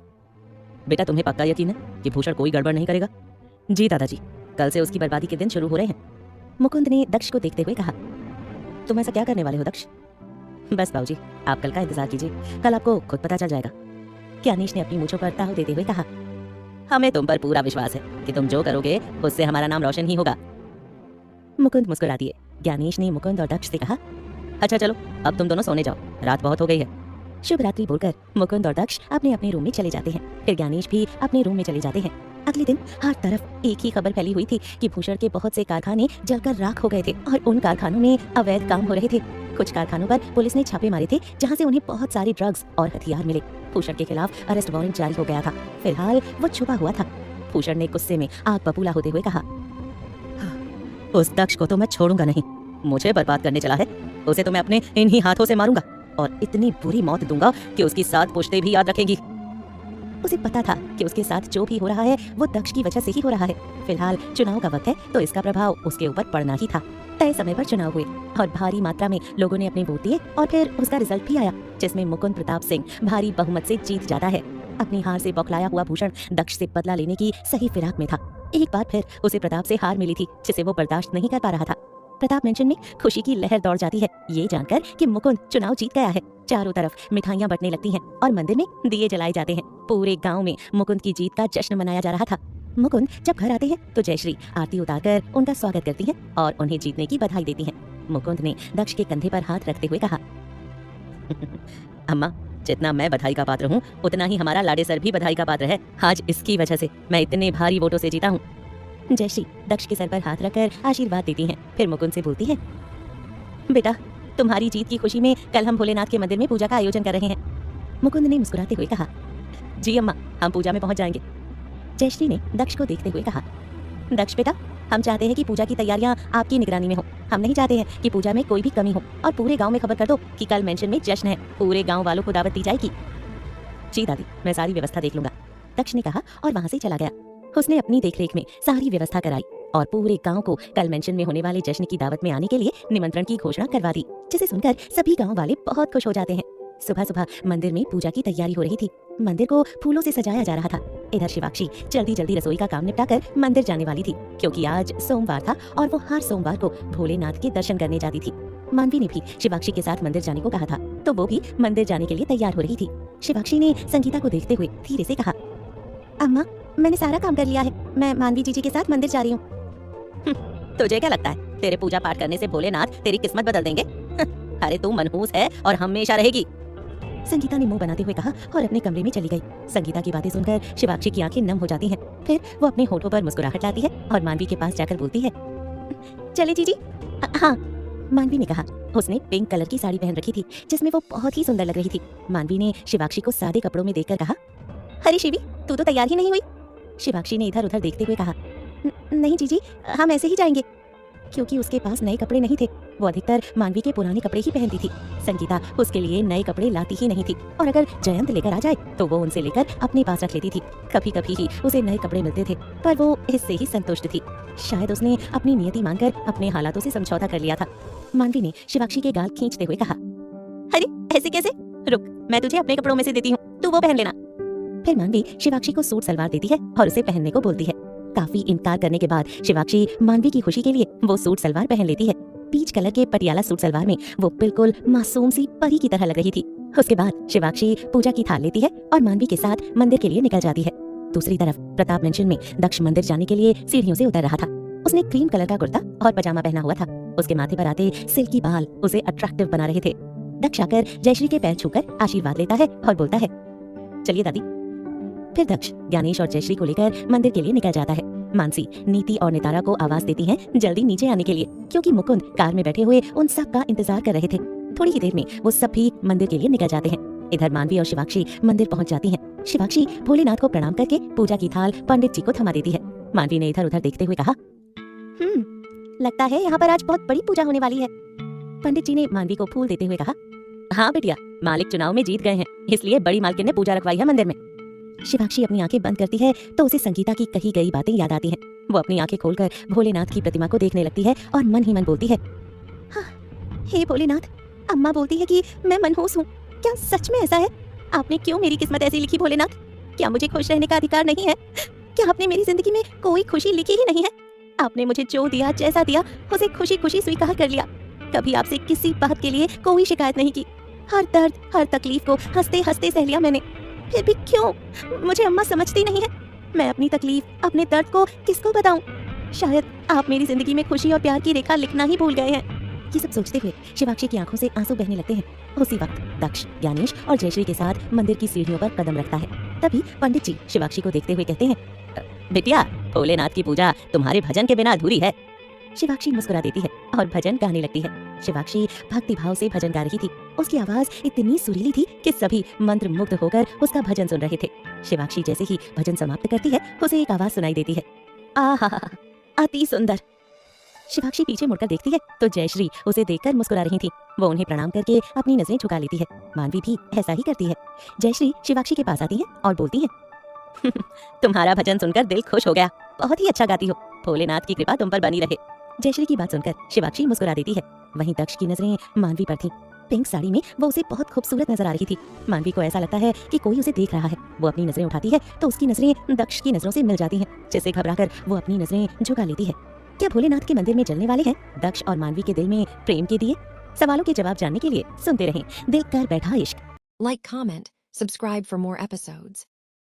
बेटा तुम्हें पक्का यकीन है कि भूषण कोई गड़बड़ नहीं करेगा? जी दादाजी, कल से उसकी बर्बादी के दिन शुरू हो रहे हैं। मुकुंद ने दक्ष को देखते हुए कहा। तुम ऐसा क्या करने वाले हो दक्ष? बस बाबूजी, आप कल का इंतजार कीजिए, कल आपको खुद पता चल जाएगा। ज्ञानेश ने अपनी मूंछों पर ताव देते हुए कहा। हमें तुम पर पूरा विश्वास है कि तुम जो करोगे उससे हमारा नाम रोशन ही होगा। मुकुंद मुस्कुरा दिए। ज्ञानेश ने मुकुंद और दक्ष से कहा, अच्छा चलो अब तुम दोनों सोने जाओ, रात बहुत हो गई है। शुभ रात्रि बोलकर मुकुंद और दक्ष अपने अपने रूम में चले जाते हैं। फिर ज्ञानेश भी अपने रूम में चले जाते हैं। अगले दिन हर तरफ एक ही खबर फैली हुई थी कि भूषण के बहुत से कारखाने जलकर राख हो गए थे और उन कारखानों में अवैध काम हो रहे थे। कुछ कारखानों पर पुलिस ने छापे मारे थे, जहां से उन्हें बहुत सारे ड्रग्स और हथियार मिले। भूषण के खिलाफ अरेस्ट वारंट जारी हो गया था। फिलहाल वो छुपा हुआ था। भूषण ने गुस्से में आग बबूला होते हुए कहा, उस दक्ष को तो मैं छोड़ूंगा नहीं। मुझे बर्बाद करने चला है, उसे तो मैं अपने इन्हीं हाथों से मारूंगा और इतनी बुरी मौत दूंगा कि उसकी 7 पुश्तें भी याद रखेंगी। उसे पता था कि उसके साथ जो भी हो रहा है वो दक्ष की वजह से ही हो रहा है। फिलहाल चुनाव का वक्त है तो इसका प्रभाव उसके ऊपर पड़ना ही था। तय समय पर चुनाव हुए और भारी मात्रा में लोगों ने अपने वोट दिए और फिर उसका रिजल्ट भी आया, जिसमें मुकुंद प्रताप सिंह भारी बहुमत से जीत जाता है। अपनी हार से बौखलाया हुआ भूषण दक्ष से बदला लेने की सही फिराक में था। एक बार फिर उसे प्रताप से हार मिली थी, जिसे वो बर्दाश्त नहीं कर पा रहा था। प्रताप मेंशन में खुशी की लहर दौड़ जाती है ये जानकर कि मुकुंद चुनाव जीत गया है। चारों तरफ मिठाइयां बंटने लगती हैं और मंदिर में दिए जलाए जाते हैं। पूरे गांव में मुकुंद की जीत का जश्न मनाया जा रहा था। मुकुंद जब घर आते हैं तो जयश्री आरती उतारकर उनका स्वागत करती हैं और उन्हें जीतने की बधाई देती हैं। मुकुंद ने दक्ष के कंधे पर हाथ रखते हुए कहा, अम्मा, जितना मैं बधाई का पात्र हूँ उतना ही हमारा लाडे सर भी बधाई का पात्र है। आज इसकी वजह से मैं इतने भारी वोटों से जीता हूँ। जयश्री दक्ष के सर पर हाथ रखकर आशीर्वाद देती हैं। फिर मुकुंद से बोलती है, बेटा, तुम्हारी जीत की खुशी में कल हम भोलेनाथ के मंदिर में पूजा का आयोजन कर रहे हैं। मुकुंद ने मुस्कुराते हुए कहा, जी अम्मा, हम पूजा में पहुंच जाएंगे। जयश्री ने दक्ष को देखते हुए कहा, दक्ष बेटा, हम चाहते हैं कि पूजा की तैयारियां आपकी निगरानी में हो। हम नहीं चाहते हैं कि पूजा में कोई भी कमी हो और पूरे गांव में खबर कर दो कि कल मेंशन में जश्न है। पूरे गांव वालों को दावत दी जाएगी। जी दादी, मैं सारी व्यवस्था देख लूंगा, दक्ष ने कहा और वहां से चला गया। उसने अपनी देखरेख में सारी व्यवस्था कराई और पूरे गांव को कल मेंशन में होने वाले जश्न की दावत में आने के लिए निमंत्रण की घोषणा करवा दी, जिसे सुनकर सभी गांव वाले बहुत खुश हो जाते हैं। सुबह सुबह मंदिर में पूजा की तैयारी हो रही थी। मंदिर को फूलों से सजाया जा रहा था। इधर शिवाक्षी जल्दी जल्दी रसोई का काम निपटाकर मंदिर जाने वाली थी, क्योंकि आज सोमवार था और वो हर सोमवार को भोलेनाथ के दर्शन करने जाती थी। मानवी ने भी शिवाक्षी के साथ मंदिर जाने को कहा था, तो वो भी मंदिर जाने के लिए तैयार हो रही थी। शिवाक्षी ने संगीता को देखते हुए धीरे से कहा, अम्मा, मैंने सारा काम कर लिया है, मैं मानवी जीजी के साथ मंदिर जा रही हूँ। तुझे क्या लगता है तेरे पूजा पाठ करने से भोलेनाथ तेरी किस्मत बदल देंगे? अरे तू मनहूस है और हमेशा रहेगी। संगीता ने मुंह बनाते हुए कहा और अपने कमरे में चली गई। संगीता की बातें सुनकर शिवाक्षी की आंखें नम हो जाती हैं। फिर वो अपने होठों पर मुस्कुराहट लाती है और मानवी के पास जाकर बोलती है, चले जीजी। हाँ, मानवी ने कहा। उसने पिंक कलर की साड़ी पहन रखी थी, जिसमें वो बहुत ही सुंदर लग रही थी। मानवी ने शिवाक्षी को सादे कपड़ों में देखकर कहा, अरे शिवी, तू तो तैयार ही नहीं हुई। शिवाक्षी ने इधर उधर देखते हुए कहा, नहीं जीजी, हम ऐसे ही जाएंगे। क्योंकि उसके पास नए कपड़े नहीं थे, वो अधिकतर मानवी के पुराने कपड़े ही पहनती थी। संगीता उसके लिए नए कपड़े लाती ही नहीं थी, और अगर जयंत लेकर आ जाए तो वो उनसे लेकर अपने पास रख लेती थी। कभी कभी ही उसे नए कपड़े मिलते थे, पर वो इससे ही संतुष्ट थी। शायद उसने अपनी नियति मानकर अपने हालातों से समझौता कर लिया था। मानवी ने शिवाक्षी के गाल खींचते हुए कहा, अरे ऐसे कैसे? रुक, मैं तुझे अपने कपड़ों में से देती हूँ, तू वो पहन लेना। फिर मानवी शिवाक्षी को सूट सलवार देती है और उसे पहनने को बोलती है। काफी इनकार करने के बाद शिवाक्षी मानवी की खुशी के लिए वो सूट सलवार पहन लेती है। पीच कलर के पटियाला सूट सलवार में वो बिल्कुल मासूम सी परी की तरह लग रही थी। उसके बाद शिवाक्षी पूजा की थाल लेती है और मानवी के साथ मंदिर के लिए निकल जाती है। दूसरी तरफ प्रताप मेंशन में दक्ष मंदिर जाने के लिए सीढ़ियों से उतर रहा था। उसने क्रीम कलर का कुर्ता और पजामा पहना हुआ था। उसके माथे पर आते सिल्की बाल उसे अट्रैक्टिव बना रहे थे। दक्ष आकर जयश्री के पैर छूकर आशीर्वाद लेता है और बोलता है, चलिए दादी। फिर दक्ष ज्ञानेश और जयश्री को लेकर मंदिर के लिए निकल जाता है। मानसी, नीति और नितारा को आवाज देती हैं जल्दी नीचे आने के लिए, क्योंकि मुकुंद कार में बैठे हुए उन सब का इंतजार कर रहे थे। थोड़ी ही देर में वो सब भी मंदिर के लिए निकल जाते हैं। इधर मानवी और शिवाक्षी मंदिर पहुंच जाती हैं। शिवाक्षी भोलेनाथ को प्रणाम करके पूजा की थाल पंडित जी को थमा देती है। मानवी ने इधर उधर देखते हुए कहा, लगता है यहाँ पर आज बहुत बड़ी पूजा होने वाली है। पंडित जी ने मानवी को फूल देते हुए कहा, हाँ बेटिया, मालिक चुनाव में जीत गए हैं, इसलिए बड़ी मालकिन ने पूजा रखवाई है मंदिर में। शिवाक्षी अपनी आंखें बंद करती है तो उसे संगीता की कही गई बातें याद आती हैं। वो अपनी आंखें खोलकर भोलेनाथ की प्रतिमा को देखने लगती है और मन ही मन बोलती है, हाँ, हे भोलेनाथ, अम्मा बोलती है कि मैं मनहूस हूँ। क्या सच में ऐसा है? आपने क्यों मेरी किस्मत ऐसी लिखी भोलेनाथ? क्या मुझे खुश रहने का अधिकार नहीं है? क्या आपने मेरी जिंदगी में कोई खुशी लिखी ही नहीं है? आपने मुझे जो दिया, जैसा दिया, उसे खुशी खुशी स्वीकार कर लिया। कभी आपसे किसी बात के लिए कोई शिकायत नहीं की। हर दर्द, हर तकलीफ को हंसते हंसते सह लिया मैंने। फिर भी क्यों? मुझे अम्मा समझती नहीं है। मैं अपनी तकलीफ, अपने दर्द को किसको बताऊं? शायद आप मेरी जिंदगी में खुशी और प्यार की रेखा लिखना ही भूल गए हैं। ये सब सोचते हुए शिवाक्षी की आंखों से आंसू बहने लगते हैं। उसी वक्त दक्ष, ज्ञानेश और जयश्री के साथ मंदिर की सीढ़ियों पर कदम रखता है। तभी पंडित जी शिवाक्षी को देखते हुए कहते हैं, बिटिया, भोलेनाथ की पूजा तुम्हारे भजन के बिना अधूरी है। शिवाक्षी मुस्कुरा देती है और भजन गाने लगती है। शिवाक्षी भक्ति भाव से भजन गा रही थी। उसकी आवाज इतनी सुरीली थी कि सभी मंत्र मुग्ध होकर उसका भजन सुन रहे थे। शिवाक्षी जैसे ही भजन समाप्त करती है, उसे एक आवाज सुनाई देती है, आहा, अति सुंदर। शिवाक्षी पीछे मुड़कर देखती है तो जयश्री उसे देखकर मुस्कुरा रही थी। वो उन्हें प्रणाम करके अपनी नजरें झुका लेती है। मानवी भी ऐसा ही करती है। जयश्री शिवाक्षी के पास आती है और बोलती है, तुम्हारा भजन सुनकर दिल खुश हो गया, बहुत ही अच्छा गाती हो, भोलेनाथ की कृपा तुम पर बनी रहे। जयश्री की बात सुनकर शिवाक्षी मुस्कुरा देती है। वहीं दक्ष की नजरें मानवी पर थीं। पिंक साड़ी में वो उसे बहुत खूबसूरत नजर आ रही थी। मानवी को ऐसा लगता है कि कोई उसे देख रहा है। वो अपनी नजरें उठाती है तो उसकी नजरें दक्ष की नजरों से मिल जाती हैं, जिससे घबराकर वो अपनी नजरें झुका लेती है। क्या भोलेनाथ के मंदिर में जलने वाले हैं दक्ष और मानवी के दिल में प्रेम के दिए? सवालों के जवाब जानने के लिए सुनते रहें दिल कर बैठा इश्क। Like, comment, subscribe for more episodes.